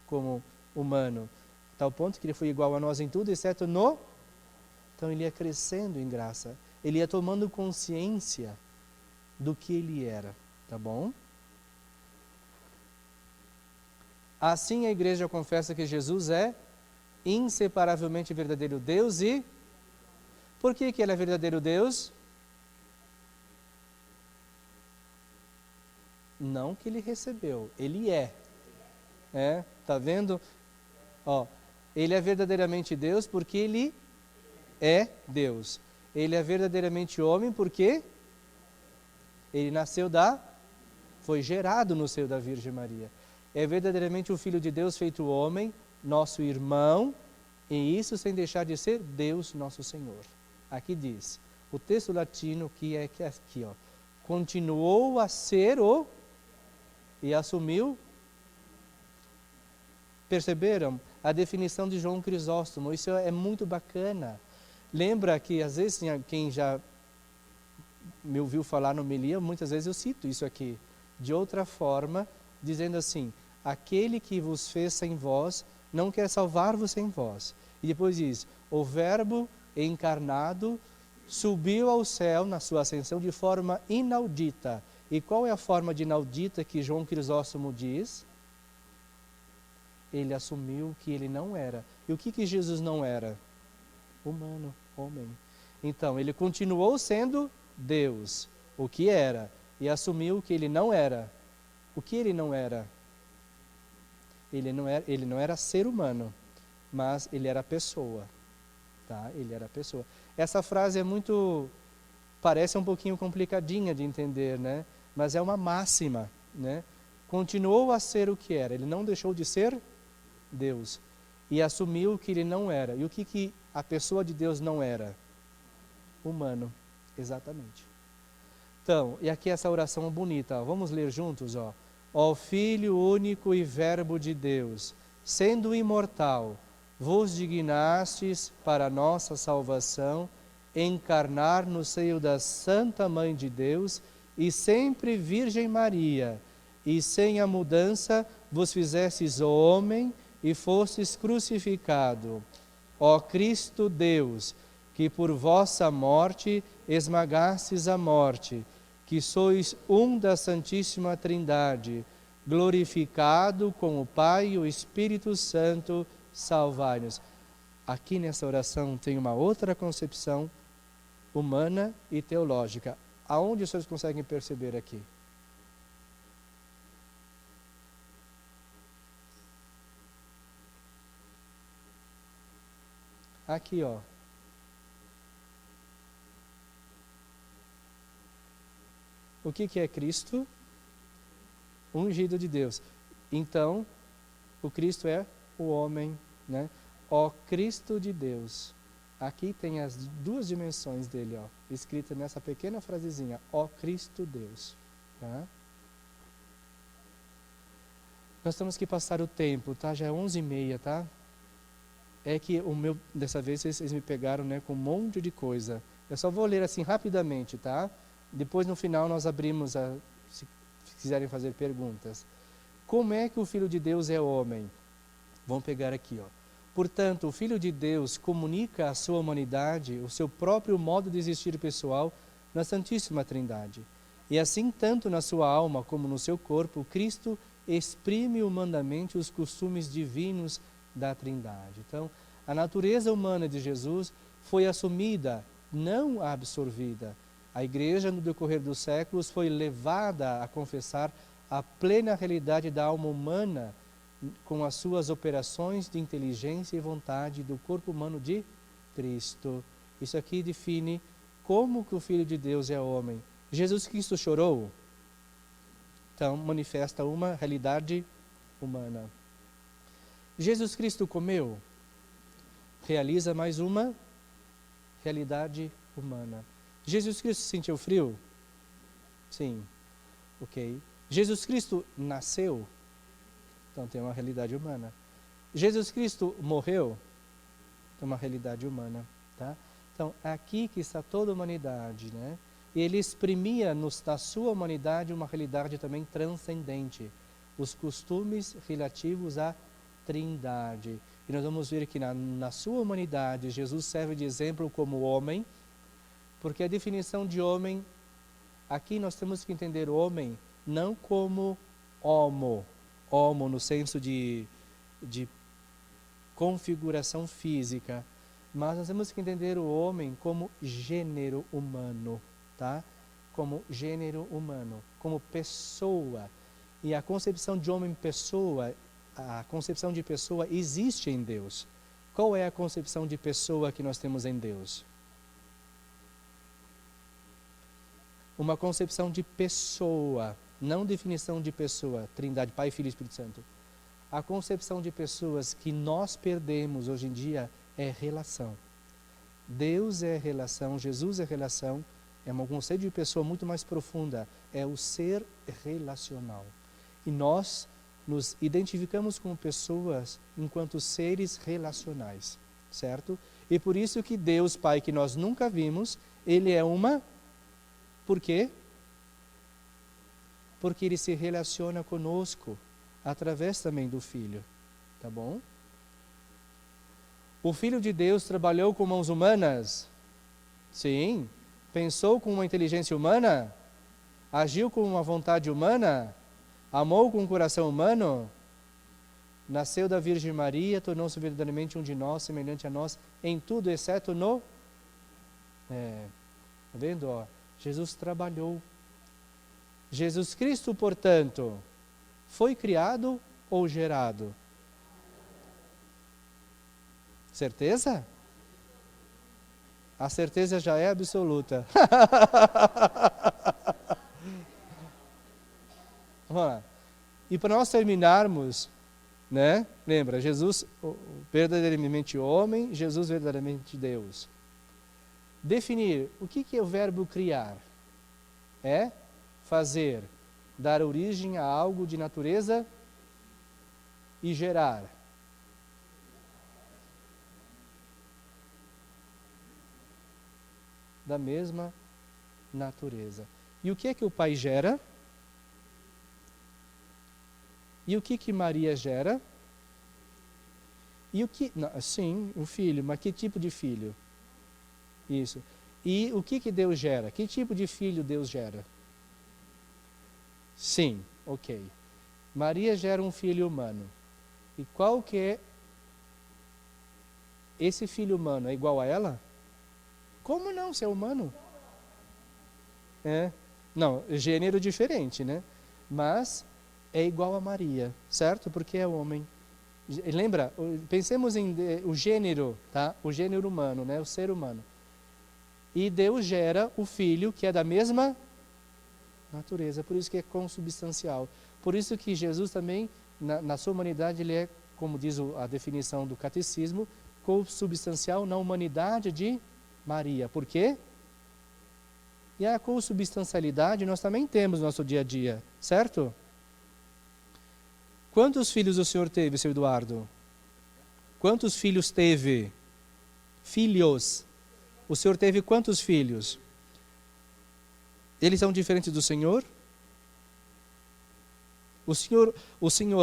como humano, a tal ponto que ele foi igual a nós em tudo, exceto no... Então ele ia crescendo em graça, ele ia tomando consciência do que ele era, tá bom? Assim a igreja confessa que Jesus é inseparavelmente verdadeiro Deus e... Por que ele é verdadeiro Deus? Não que ele recebeu, ele é. Tá vendo? Ó, ele é verdadeiramente Deus porque ele é Deus. Ele é verdadeiramente homem porque ele foi gerado no seio da Virgem Maria. É verdadeiramente o Filho de Deus feito homem, nosso irmão, e isso sem deixar de ser Deus nosso Senhor. Aqui diz, o texto latino que é aqui, ó, continuou a ser e assumiu. Perceberam? A definição de João Crisóstomo, isso é muito bacana. Lembra que às vezes quem já me ouviu falar no homilia, muitas vezes eu cito isso aqui, de outra forma, dizendo assim, aquele que vos fez sem vós, não quer salvar-vos sem vós. E depois diz, o verbo encarnado subiu ao céu na sua ascensão de forma inaudita. E qual é a forma de inaudita que João Crisóstomo diz? Ele assumiu que ele não era. E o que Jesus não era? Humano, homem. Então, ele continuou sendo Deus, o que era, e assumiu que ele não era. O que ele não era? Ele não era ser humano, mas ele era pessoa. Tá? Ele era pessoa. Essa frase parece um pouquinho complicadinha de entender, né? Mas é uma máxima, né? Continuou a ser o que era, ele não deixou de ser Deus. E assumiu que ele não era. E o que a pessoa de Deus não era? Humano, exatamente. Então, e aqui essa oração bonita, ó. Vamos ler juntos, ó. Ó Filho único e Verbo de Deus, sendo imortal, vos dignastes para a nossa salvação, encarnar no seio da Santa Mãe de Deus e sempre Virgem Maria, e sem a mudança vos fizestes homem e fostes crucificado. Ó Cristo Deus, que por vossa morte esmagastes a morte, que sois um da Santíssima Trindade, glorificado com o Pai e o Espírito Santo, salvai-nos. Aqui nessa oração tem uma outra concepção humana e teológica. Aonde vocês conseguem perceber aqui? Aqui, ó. O que é Cristo? Ungido de Deus. Então, o Cristo é o homem, né? Ó Cristo de Deus. Aqui tem as duas dimensões dele, ó, escrita nessa pequena frasezinha, ó Cristo Deus. Tá? Nós temos que passar o tempo, tá? Já é 11h30, tá? É que dessa vez vocês me pegaram, né, com um monte de coisa. Eu só vou ler assim rapidamente, tá? Depois no final nós abrimos, se quiserem fazer perguntas. Como é que o Filho de Deus é homem? Vamos pegar aqui, ó. Portanto, o Filho de Deus comunica à sua humanidade o seu próprio modo de existir pessoal na Santíssima Trindade. E assim, tanto na sua alma como no seu corpo, Cristo exprime humanamente os costumes divinos da Trindade. Então, a natureza humana de Jesus foi assumida, não absorvida. A Igreja, no decorrer dos séculos, foi levada a confessar a plena realidade da alma humana com as suas operações de inteligência e vontade do corpo humano de Cristo. Isso aqui define como que o Filho de Deus é homem. Jesus Cristo chorou? Então, manifesta uma realidade humana. Jesus Cristo comeu? Realiza mais uma realidade humana. Jesus Cristo sentiu frio? Sim. Ok. Jesus Cristo nasceu? Então tem uma realidade humana. Jesus Cristo morreu? Tem uma realidade humana. Tá? Então, aqui que está toda a humanidade, né? E ele exprimia na sua humanidade uma realidade também transcendente. Os costumes relativos à Trindade. E nós vamos ver que na sua humanidade, Jesus serve de exemplo como homem, porque a definição de homem, aqui nós temos que entender o homem não como homo no senso de configuração física, mas nós temos que entender o homem como gênero humano, tá? Como gênero humano, como pessoa. E a concepção de homem-pessoa, a concepção de pessoa existe em Deus. Qual é a concepção de pessoa que nós temos em Deus? Uma concepção de pessoa, não definição de pessoa, Trindade, Pai, Filho e Espírito Santo. A concepção de pessoas que nós perdemos hoje em dia é relação. Deus é relação, Jesus é relação, é um conceito de pessoa muito mais profunda, é o ser relacional. E nós nos identificamos com pessoas enquanto seres relacionais, certo? E por isso que Deus, Pai, que nós nunca vimos, Ele é uma... Por quê? Porque Ele se relaciona conosco através também do Filho, tá bom? O Filho de Deus trabalhou com mãos humanas? Sim. Pensou com uma inteligência humana? Agiu com uma vontade humana? Amou com um coração humano? Nasceu da Virgem Maria, tornou-se verdadeiramente um de nós, semelhante a nós, em tudo, exceto no... Tá vendo, ó? Jesus trabalhou. Jesus Cristo, portanto, foi criado ou gerado? Certeza? A certeza já é absoluta. Vamos lá. E para nós terminarmos, né? Lembra, Jesus verdadeiramente homem, Jesus verdadeiramente Deus. Definir o que é o verbo criar. é fazer, dar origem a algo de natureza e gerar. Da mesma natureza. E o que é que o Pai gera? E o que que Maria gera? E o que... Não, sim, o filho, mas que tipo de filho? Isso. E o que que Deus gera? Que tipo de filho Deus gera? Sim, ok. Maria gera um filho humano. E qual que é esse filho humano? É igual a ela? Como não, se é humano? É. Não, gênero diferente, né? Mas é igual a Maria, certo? Porque é homem. Lembra, pensemos em o gênero, tá? O gênero humano, né? O ser humano. E Deus gera o filho que é da mesma natureza, por isso que é consubstancial. Por isso que Jesus também, na sua humanidade, ele é, como diz a definição do catecismo, consubstancial na humanidade de Maria. Por quê? E a consubstancialidade nós também temos no nosso dia a dia, certo? Quantos filhos o senhor teve, seu Eduardo? Quantos filhos teve? Filhos. O senhor teve quantos filhos? Eles são diferentes do senhor? O senhor,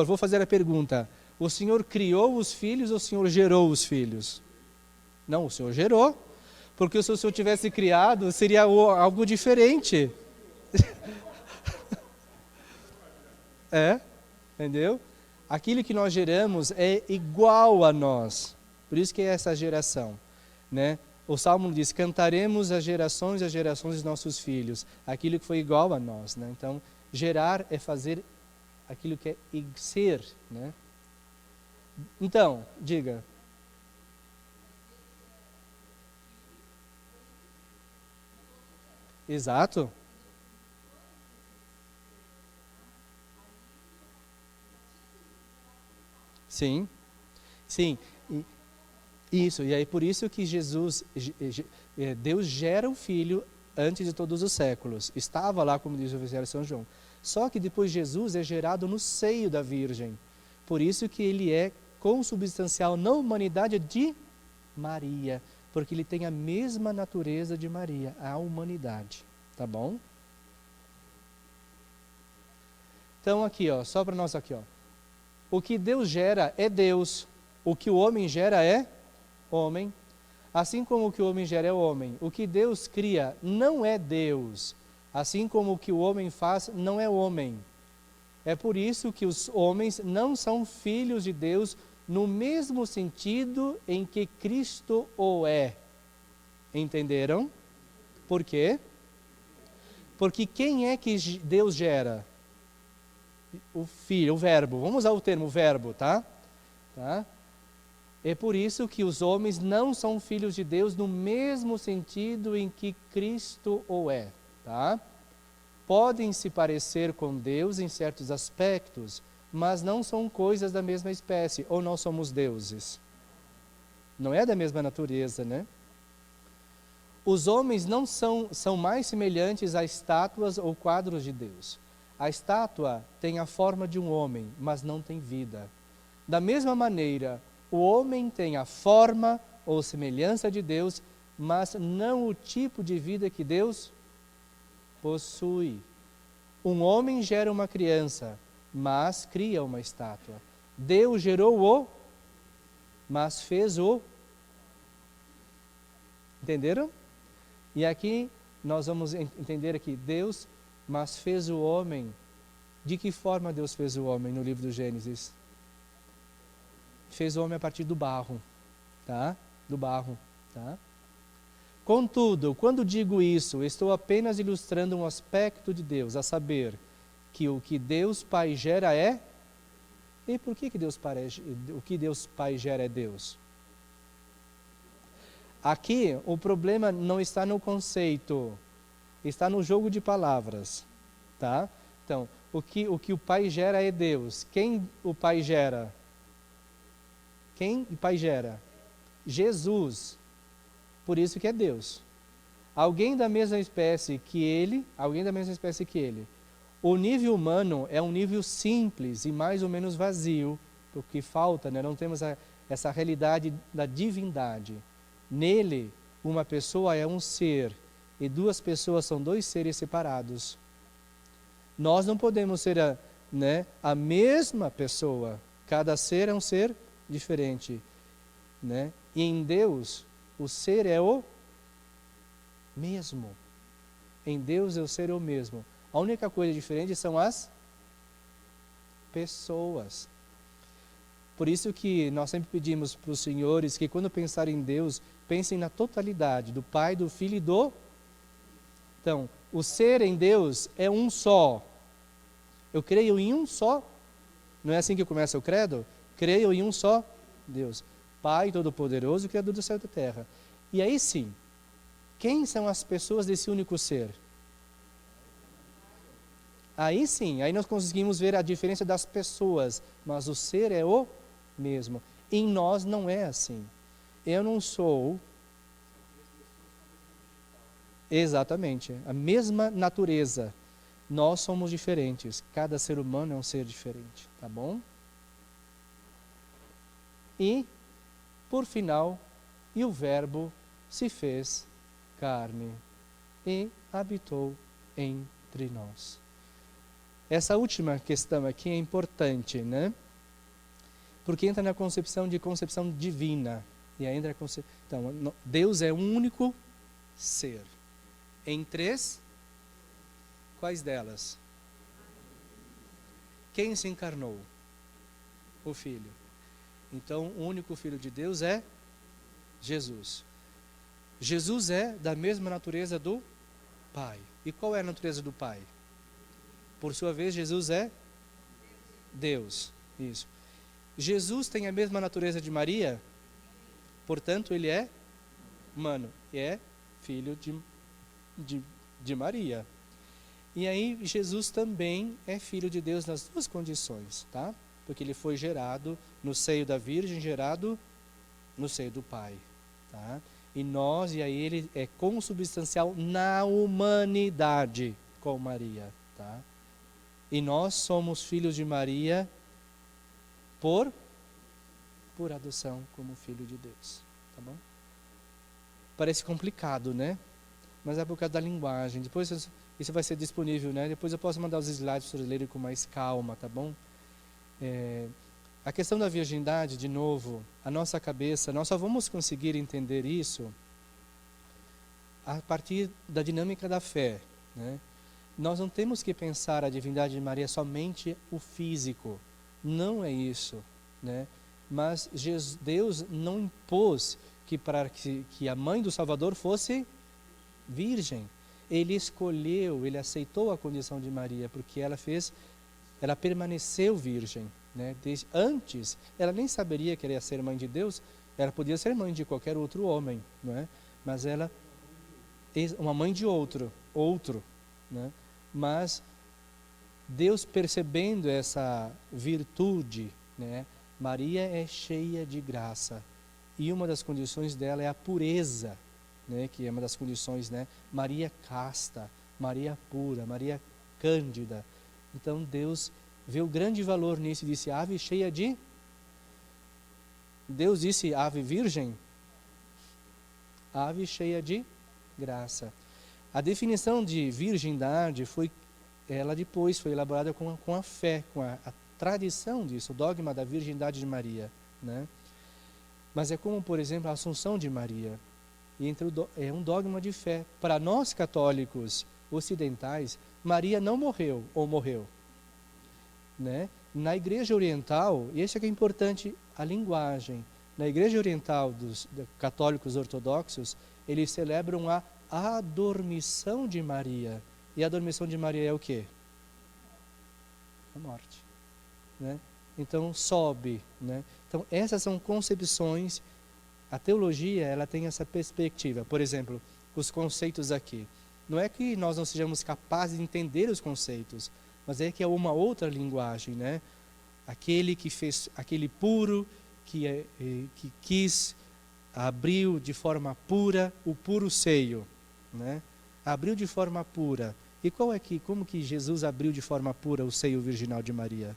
vou fazer a pergunta. O senhor criou os filhos ou o senhor gerou os filhos? Não, o senhor gerou. Porque se o senhor tivesse criado, seria algo diferente. É, entendeu? Aquilo que nós geramos é igual a nós. Por isso que é essa geração, né? O Salmo diz, cantaremos as gerações dos nossos filhos. Aquilo que foi igual a nós, né? Então, gerar é fazer aquilo que é ser, né? Então, diga. Exato. Sim, sim. Isso, e aí por isso que Deus gera o Filho antes de todos os séculos. Estava lá, como diz o Evangelho de São João. Só que depois Jesus é gerado no seio da Virgem. Por isso que ele é consubstancial na humanidade de Maria. Porque ele tem a mesma natureza de Maria, a humanidade. Tá bom? Então aqui, ó, só para nós aqui, ó. O que Deus gera é Deus. O que o homem gera é homem. Assim como o que o homem gera é homem. O que Deus cria não é Deus. Assim como o que o homem faz não é homem. É por isso que os homens não são filhos de Deus no mesmo sentido em que Cristo o é. Entenderam? Por quê? Porque quem é que Deus gera? O Filho, o Verbo. Vamos usar o termo verbo, tá? Tá? É por isso que os homens não são filhos de Deus no mesmo sentido em que Cristo o é, tá? Podem se parecer com Deus em certos aspectos, mas não são coisas da mesma espécie, ou nós somos deuses. Não é da mesma natureza, né? Os homens não são mais semelhantes a estátuas ou quadros de Deus. A estátua tem a forma de um homem, mas não tem vida. Da mesma maneira, o homem tem a forma ou semelhança de Deus, mas não o tipo de vida que Deus possui. Um homem gera uma criança, mas cria uma estátua. Deus gerou-o, mas fez-o. Entenderam? E aqui nós vamos entender aqui, Deus, mas fez o homem. De que forma Deus fez o homem no livro do Gênesis? Fez o homem a partir do barro, tá? Do barro, tá? Contudo, quando digo isso, estou apenas ilustrando um aspecto de Deus, a saber, que o que Deus Pai gera é... E por que o que Deus Pai gera é Deus? Aqui, o problema não está no conceito, está no jogo de palavras, tá? Então, o que o Pai gera é Deus. Quem o Pai gera? Quem o Pai gera? Jesus. Por isso que é Deus. alguém da mesma espécie que ele, o nível humano é um nível simples e mais ou menos vazio, porque falta, né? Não temos essa realidade da divindade. Nele, uma pessoa é um ser e duas pessoas são dois seres separados. Nós não podemos ser a mesma pessoa. Cada ser é um ser diferente, né? E em Deus, o ser é o mesmo. Em Deus, o ser é o mesmo. A única coisa diferente são as pessoas. Por isso que nós sempre pedimos para os senhores que quando pensarem em Deus, pensem na totalidade do Pai, do Filho e do... Então, o ser em Deus é um só. Eu creio em um só. Não é assim que começa o credo? Creio em um só Deus. Pai Todo-Poderoso, Criador do céu e da terra. E aí sim, quem são as pessoas desse único ser? Aí sim, aí nós conseguimos ver a diferença das pessoas, mas o ser é o mesmo. Em nós não é assim. Eu não sou... Exatamente, a mesma natureza. Nós somos diferentes. Cada ser humano é um ser diferente, tá bom? E, por final, e o Verbo se fez carne e habitou entre nós. Essa última questão aqui é importante, né? Porque entra na concepção divina. E aí entra Então, Deus é um único ser. Em três, quais delas? Quem se encarnou? O Filho. Então, o único Filho de Deus é Jesus. Jesus é da mesma natureza do Pai. E qual é a natureza do Pai? Por sua vez, Jesus é Deus. Isso. Jesus tem a mesma natureza de Maria, portanto, ele é humano. É filho de Maria. E aí, Jesus também é filho de Deus nas duas condições, tá? Porque ele foi gerado no seio da Virgem, gerado no seio do Pai, tá? E aí ele é consubstancial na humanidade com Maria, tá? E nós somos filhos de Maria por adoção como filho de Deus, tá bom? Parece complicado, né? Mas é por causa da linguagem. Depois isso vai ser disponível, né? Depois eu posso mandar os slides para vocês lerem com mais calma, tá bom? A questão da virgindade, de novo, a nossa cabeça, nós só vamos conseguir entender isso a partir da dinâmica da fé, né? Nós não temos que pensar a divindade de Maria somente o físico, não é isso, né? Mas Deus não impôs que a mãe do Salvador fosse virgem. Ele escolheu, ele aceitou a condição de Maria, porque ela permaneceu virgem, né? Antes, ela nem saberia que ela ia ser mãe de Deus, ela podia ser mãe de qualquer outro homem, não é? Mas ela é uma mãe de outro, né? Mas Deus, percebendo essa virtude, né? Maria é cheia de graça, e uma das condições dela é a pureza, né? Que é uma das condições, né? Maria casta, Maria pura, Maria cândida. Então Deus vê o grande valor nisso e disse: ave cheia de... Deus disse ave virgem? Ave cheia de graça. A definição de virgindade depois foi elaborada com a fé, com a tradição disso, o dogma da virgindade de Maria, né? Mas é como, por exemplo, a Assunção de Maria. E é um dogma de fé. Para nós católicos ocidentais, Maria não morreu, ou morreu, né? Na Igreja Oriental, e isso é que é importante, a linguagem. Na Igreja Oriental dos católicos ortodoxos, eles celebram a adormição de Maria. E a adormição de Maria é o quê? A morte, né? Então sobe, né? Então essas são concepções. A teologia, ela tem essa perspectiva. Por exemplo, os conceitos aqui. Não é que nós não sejamos capazes de entender os conceitos, mas é que é uma outra linguagem, né? Aquele puro que quis, abriu de forma pura o puro seio, né? Abriu de forma pura. E como que Jesus abriu de forma pura o seio virginal de Maria?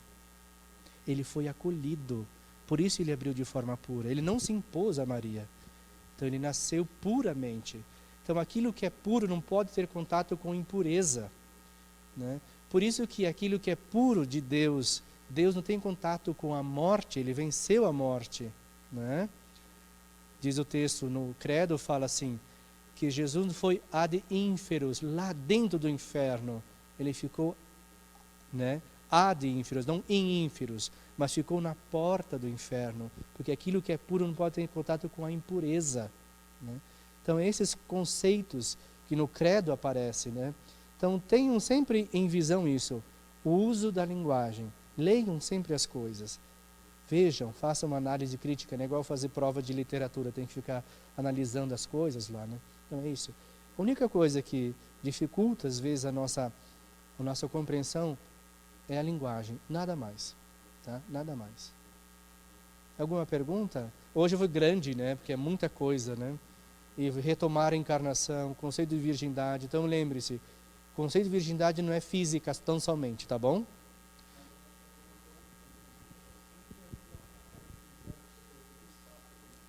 Ele foi acolhido. Por isso ele abriu de forma pura. Ele não se impôs a Maria. Então ele nasceu puramente. Então aquilo que é puro não pode ter contato com impureza, né? Por isso que aquilo que é puro de Deus, Deus não tem contato com a morte, ele venceu a morte, né? Diz o texto no credo, fala assim, que Jesus não foi ad inferos, lá dentro do inferno. Ele ficou, né, ad inferos, não in inferos, mas ficou na porta do inferno, porque aquilo que é puro não pode ter contato com a impureza, né? Então esses conceitos que no credo aparecem, né? Então tenham sempre em visão isso, o uso da linguagem, leiam sempre as coisas, vejam, façam uma análise crítica, não é igual fazer prova de literatura, tem que ficar analisando as coisas lá, né? Então é isso. A única coisa que dificulta às vezes a nossa compreensão é a linguagem, nada mais, tá? Nada mais. Alguma pergunta? Hoje foi grande, né? Porque é muita coisa, né? E retomar a encarnação, conceito de virgindade. Então lembre-se, conceito de virgindade não é física tão somente, tá bom?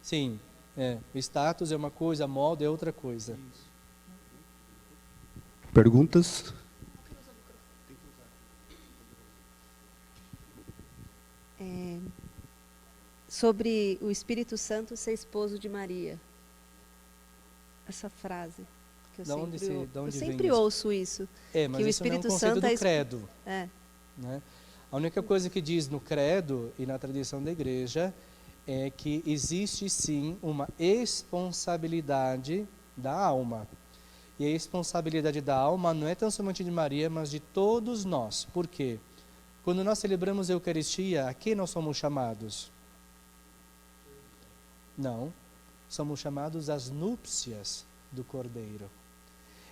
Sim, o status é uma coisa, a moda é outra coisa. Perguntas? Sobre o Espírito Santo ser esposo de Maria. Essa frase que eu sempre ouço isso. Mas que o isso não é um Espírito conceito Santo do credo. Né? A única coisa que diz no credo e na tradição da igreja é que existe sim uma responsabilidade da alma. E a responsabilidade da alma não é tão somente de Maria, mas de todos nós. Por quê? Quando nós celebramos a Eucaristia, a que nós somos chamados? Não, somos chamados às núpcias do Cordeiro.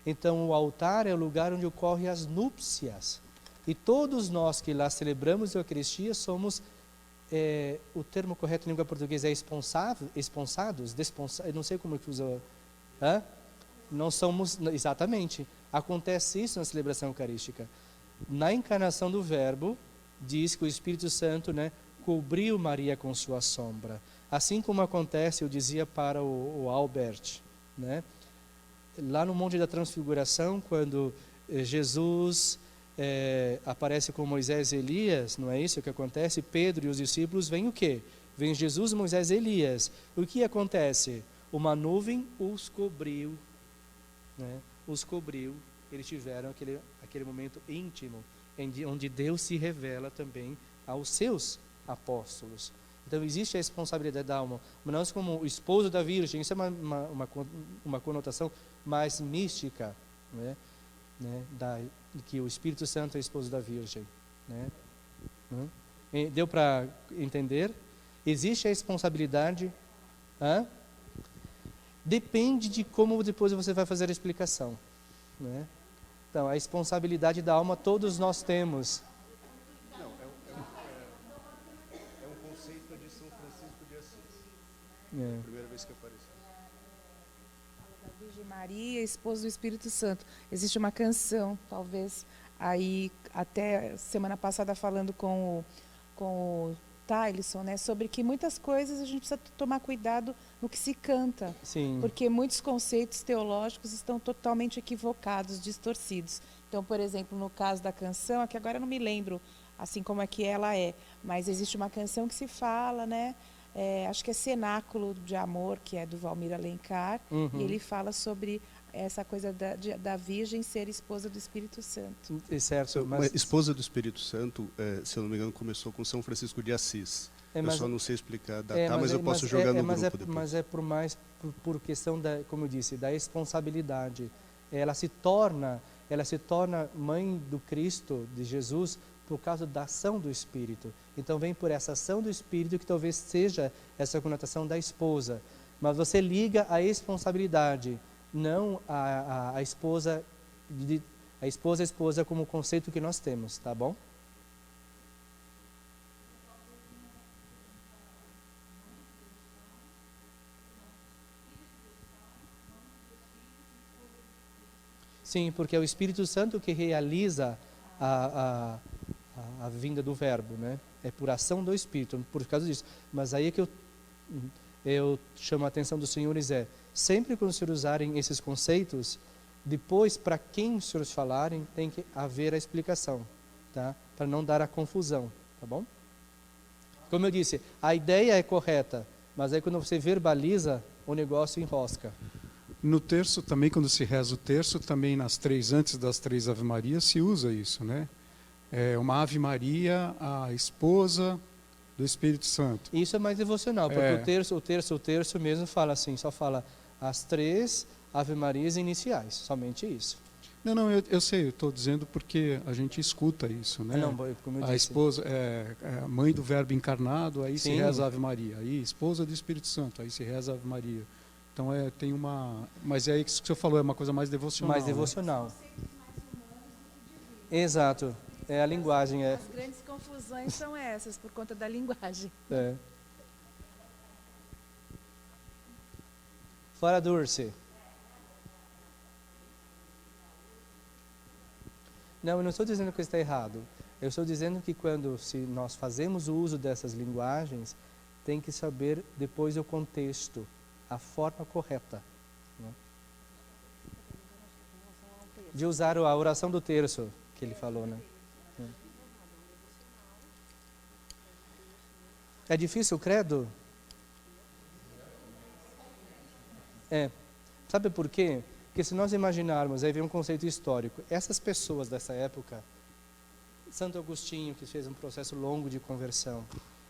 Então o altar é o lugar onde ocorrem as núpcias. E todos nós que lá celebramos a Eucaristia somos, o termo correto em língua portuguesa é esponsados, eu não sei como é que usa. Não somos, exatamente, acontece isso na celebração eucarística. Na encarnação do Verbo, diz que o Espírito Santo, né, cobriu Maria com sua sombra. Assim como acontece, eu dizia para o Albert, né, lá no Monte da Transfiguração, quando Jesus aparece com Moisés e Elias, não é isso que acontece? Pedro e os discípulos vêm o quê? Vem Jesus, Moisés e Elias. O que acontece? Uma nuvem os cobriu, né? Os cobriu, eles tiveram aquele momento íntimo, onde Deus se revela também aos seus apóstolos. Então existe a responsabilidade da alma, mas nós como o esposo da Virgem, isso é uma conotação mais mística, né? Que o Espírito Santo é esposo da Virgem, né? Deu para entender? Existe a responsabilidade, depende de como depois você vai fazer a explicação, né? Então, a responsabilidade da alma todos nós temos. Não, é um conceito de São Francisco de Assis. É a primeira vez que apareceu. Da Virgem Maria, esposa do Espírito Santo. Existe uma canção, talvez, aí, até semana passada falando com o Tyson, né, sobre que muitas coisas a gente precisa tomar cuidado no que se canta. Sim. Porque muitos conceitos teológicos estão totalmente equivocados, distorcidos. Então, por exemplo, no caso da canção, aqui agora eu não me lembro assim como é que ela é, mas existe uma canção que se fala, né, acho que é Cenáculo de Amor, que é do Valmir Alencar, e ele fala sobre essa coisa da Virgem ser esposa do Espírito Santo. Certo, mas esposa do Espírito Santo, se eu não me engano, começou com São Francisco de Assis. Eu só não sei explicar, mas eu posso jogar no grupo depois. Mas é por questão como eu disse, da responsabilidade. Ela se torna mãe do Cristo, de Jesus, por causa da ação do Espírito. Então vem por essa ação do Espírito que talvez seja essa conotação da esposa. Mas você liga a responsabilidade, não a esposa como conceito que nós temos, tá bom? Sim, porque é o Espírito Santo que realiza a vinda do verbo, né? É por ação do Espírito, por causa disso. Mas aí é que eu chamo a atenção dos senhores, sempre quando os senhores usarem esses conceitos, depois, para quem os senhores falarem, tem que haver a explicação, tá? Para não dar a confusão, tá bom? Como eu disse, a ideia é correta, mas aí quando você verbaliza, o negócio enrosca. No terço também, quando se reza o terço, também antes das 3 Ave Marias, se usa isso, né? É uma Ave Maria, a esposa do Espírito Santo. Isso é mais devocional, porque o terço mesmo fala assim, só fala as 3 Ave Marias iniciais, somente isso. Não, eu sei, eu estou dizendo porque a gente escuta isso, né? Não, como eu disse. A esposa é a mãe do Verbo encarnado, aí Sim. se reza a Ave Maria. Aí esposa do Espírito Santo, aí se reza a Ave Maria. Então tem uma... Mas é isso que o senhor falou, é uma coisa mais devocional. Mais devocional. Né? Exato. É a linguagem. As grandes confusões são essas, por conta da linguagem. Fora Dulce. Não, eu não estou dizendo que está errado. Eu estou dizendo que se nós fazemos o uso dessas linguagens, tem que saber depois o contexto, a forma correta, né? De usar a oração do terço, que ele falou, né? É difícil o credo? Sabe por quê? Porque se nós imaginarmos, aí vem um conceito histórico, essas pessoas dessa época, Santo Agostinho, que fez um processo longo de conversão,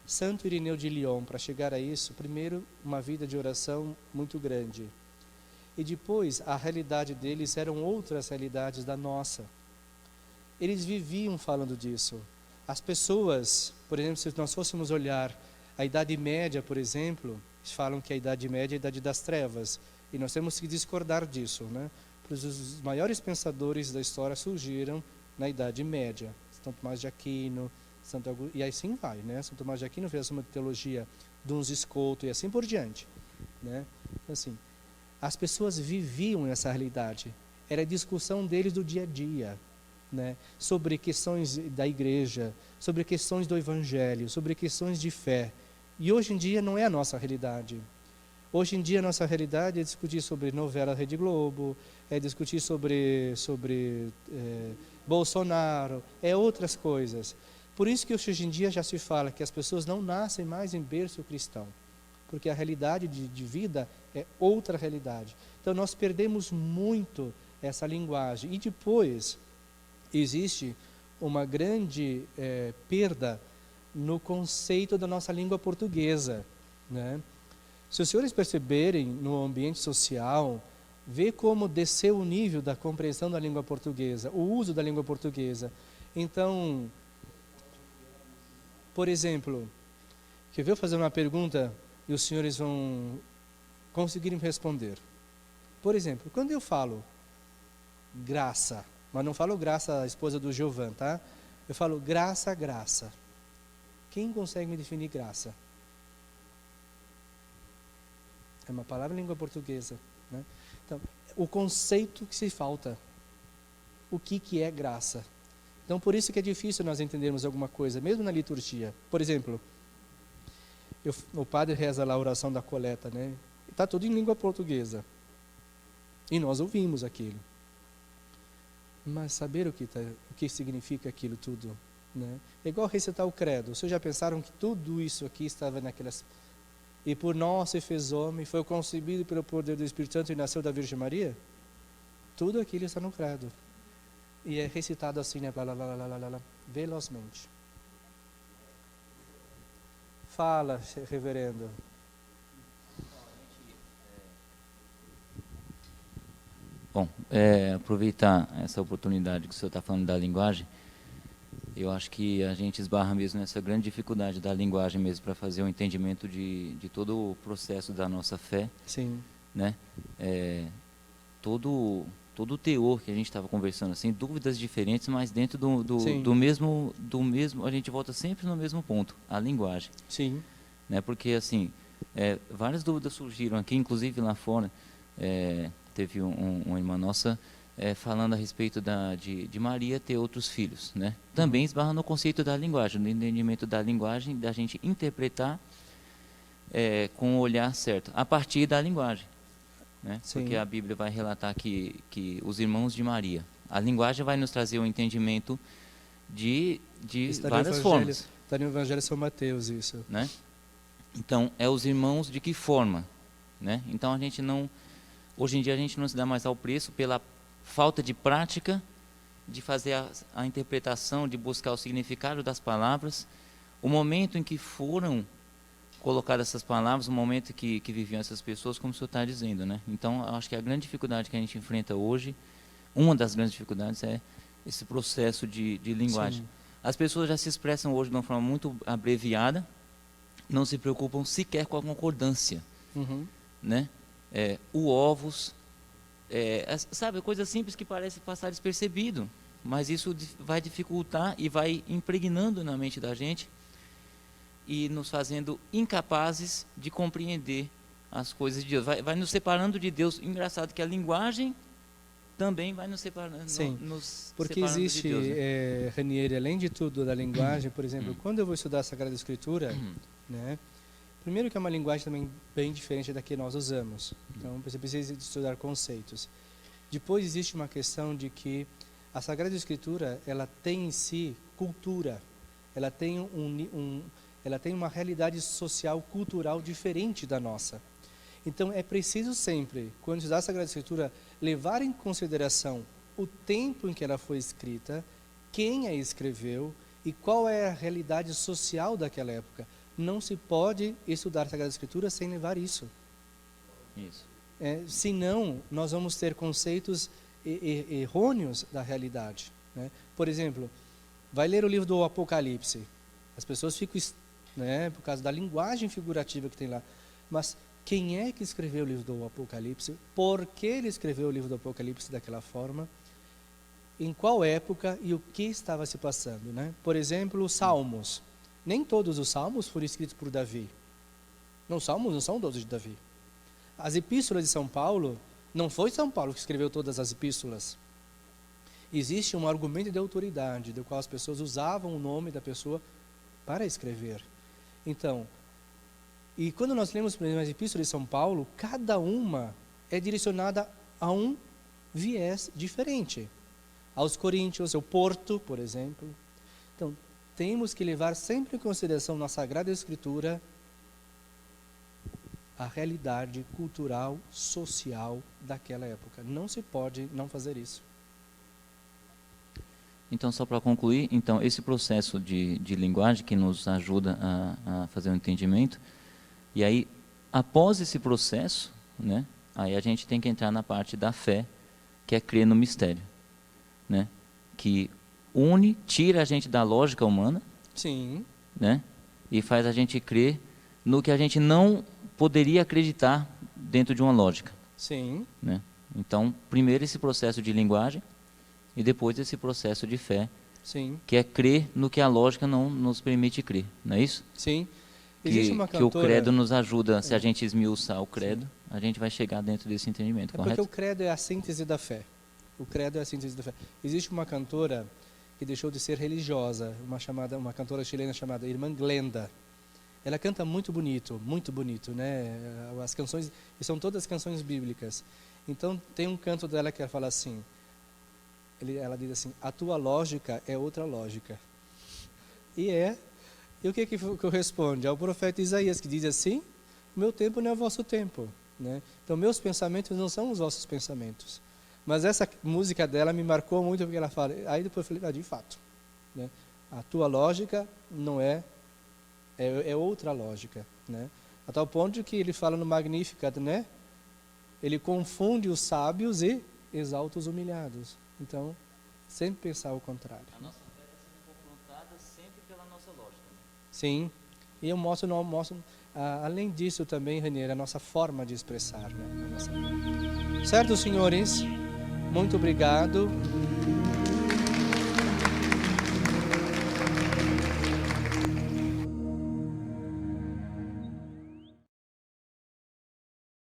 Santo Irineu de Lyon, para chegar a isso, primeiro, uma vida de oração muito grande. E depois, a realidade deles eram outras realidades da nossa. Eles viviam falando disso. As pessoas, por exemplo, se nós fôssemos olhar a Idade Média, por exemplo, eles falam que a Idade Média é a Idade das Trevas. E nós temos que discordar disso, né? Pois os maiores pensadores da história surgiram na Idade Média. São Tomás de Aquino, e assim vai, né? São Tomás de Aquino fez uma teologia Duns Scoto e assim por diante, né? Assim, as pessoas viviam essa realidade. Era a discussão deles do dia a dia, né? Sobre questões da igreja, sobre questões do evangelho, sobre questões de fé. E hoje em dia não é a nossa realidade. Hoje em dia a nossa realidade é discutir sobre novela Rede Globo, é discutir sobre Bolsonaro, outras coisas. Por isso que hoje em dia já se fala que as pessoas não nascem mais em berço cristão, porque a realidade de vida é outra realidade. Então nós perdemos muito essa linguagem. E depois existe uma grande perda no conceito da nossa língua portuguesa, né? Se os senhores perceberem no ambiente social, vê como desceu o nível da compreensão da língua portuguesa, o uso da língua portuguesa. Então, por exemplo, quer ver eu fazer uma pergunta e os senhores vão conseguir me responder. Por exemplo, quando eu falo graça, mas não falo graça a esposa do Giovan, tá? Eu falo graça, graça. Quem consegue me definir graça? É uma palavra em língua portuguesa, né? Então, o conceito que se falta. O que é graça? Então, por isso que é difícil nós entendermos alguma coisa, mesmo na liturgia. Por exemplo, o padre reza lá a oração da coleta, né? Está tudo em língua portuguesa. E nós ouvimos aquilo. Mas saber o que significa aquilo tudo, né? É igual recitar o credo. Vocês já pensaram que tudo isso aqui estava naquelas... E por nós se fez homem, foi concebido pelo poder do Espírito Santo e nasceu da Virgem Maria? Tudo aquilo está no credo. E é recitado assim, né? Blá, blá, blá, blá, blá, blá, velozmente. Fala, reverendo. Bom, aproveitar essa oportunidade que o senhor está falando da linguagem, eu acho que a gente esbarra mesmo nessa grande dificuldade da linguagem mesmo para fazer o entendimento de todo o processo da nossa fé. Sim. Né? Todo o teor que a gente estava conversando, assim, dúvidas diferentes, mas dentro do mesmo, a gente volta sempre no mesmo ponto, a linguagem. Sim. Né? Porque, assim, várias dúvidas surgiram aqui, inclusive lá fora, teve uma irmã nossa falando a respeito de Maria ter outros filhos, né? Também esbarra no conceito da linguagem, no entendimento da linguagem, da gente interpretar com o olhar certo, a partir da linguagem, né? Porque a Bíblia vai relatar que os irmãos de Maria, a linguagem vai nos trazer um entendimento de várias formas. Está no Evangelho de São Mateus isso. Né? Então, os irmãos de que forma? Né? Então, hoje em dia a gente não se dá mais ao preço pela falta de prática, de fazer a interpretação, de buscar o significado das palavras. O momento em que foram colocadas essas palavras, o momento que viviam essas pessoas, como o senhor está dizendo. Né? Então, eu acho que a grande dificuldade que a gente enfrenta hoje, uma das grandes dificuldades é esse processo de linguagem. Sim. As pessoas já se expressam hoje de uma forma muito abreviada, não se preocupam sequer com a concordância. Né? O ovos, sabe, coisa simples que parece passar despercebido, mas isso vai dificultar e vai impregnando na mente da gente e nos fazendo incapazes de compreender as coisas de Deus. Vai nos separando de Deus. Engraçado que a linguagem também vai nos separando. Sim, porque separando existe, de Deus, né? Ranieri, além de tudo da linguagem, por exemplo, quando eu vou estudar a Sagrada Escritura, né, primeiro que é uma linguagem também bem diferente da que nós usamos. Então, você precisa estudar conceitos. Depois existe uma questão de que a Sagrada Escritura, ela tem em si cultura. Ela tem ela tem uma realidade social, cultural diferente da nossa. Então, é preciso sempre, quando estudar a Sagrada Escritura, levar em consideração o tempo em que ela foi escrita, quem a escreveu e qual é a realidade social daquela época. Não se pode estudar a Sagrada Escritura sem levar isso. Senão, nós vamos ter conceitos errôneos da realidade. Né? Por exemplo, vai ler o livro do Apocalipse. As pessoas ficam, né, por causa da linguagem figurativa que tem lá. Mas quem é que escreveu o livro do Apocalipse? Por que ele escreveu o livro do Apocalipse daquela forma? Em qual época e o que estava se passando? Né? Por exemplo, os Salmos. Nem todos os Salmos foram escritos por Davi. Os Salmos não são todos de Davi. As epístolas de São Paulo, não foi São Paulo que escreveu todas as epístolas. Existe um argumento de autoridade, do qual as pessoas usavam o nome da pessoa para escrever. Então, e quando nós lemos as epístolas de São Paulo, cada uma é direcionada a um viés diferente. Aos Coríntios, ao Porto, por exemplo. Então, temos que levar sempre em consideração na Sagrada Escritura a realidade cultural, social daquela época. Não se pode não fazer isso. Então, só para concluir, então, esse processo de linguagem que nos ajuda a fazer um entendimento, e aí, após esse processo, né, aí a gente tem que entrar na parte da fé, que é crer no mistério, né, que tira a gente da lógica humana, sim, né, e faz a gente crer no que a gente não poderia acreditar dentro de uma lógica. Sim. Né? Então, primeiro esse processo de linguagem e depois esse processo de fé, sim, que é crer no que a lógica não nos permite crer, não é isso? Sim. Existe uma cantora... Que o credo nos ajuda, se a gente esmiuçar o credo, sim, a gente vai chegar dentro desse entendimento, correto? Porque o credo é a síntese da fé. O credo é a síntese da fé. Existe uma cantora que deixou de ser religiosa, uma cantora chilena chamada Irmã Glenda. Ela canta muito bonito, né? As canções, e são todas canções bíblicas. Então, tem um canto dela que ela fala assim, ela diz assim, a tua lógica é outra lógica. E o que corresponde? Ao profeta Isaías, que diz assim, meu tempo não é o vosso tempo. Né? Então, meus pensamentos não são os vossos pensamentos. Mas essa música dela me marcou muito, porque ela fala, aí depois eu falei, de fato, né? A tua lógica não é outra lógica, né? A tal ponto que ele fala no Magnificat, né? Ele confunde os sábios e exalta os humilhados. Então, sempre pensar o contrário. A nossa fé está sendo confrontada sempre pela nossa lógica. Né? Sim, e eu mostro além disso também, Ranieri, a nossa forma de expressar, né? Certo, senhores? Muito obrigado.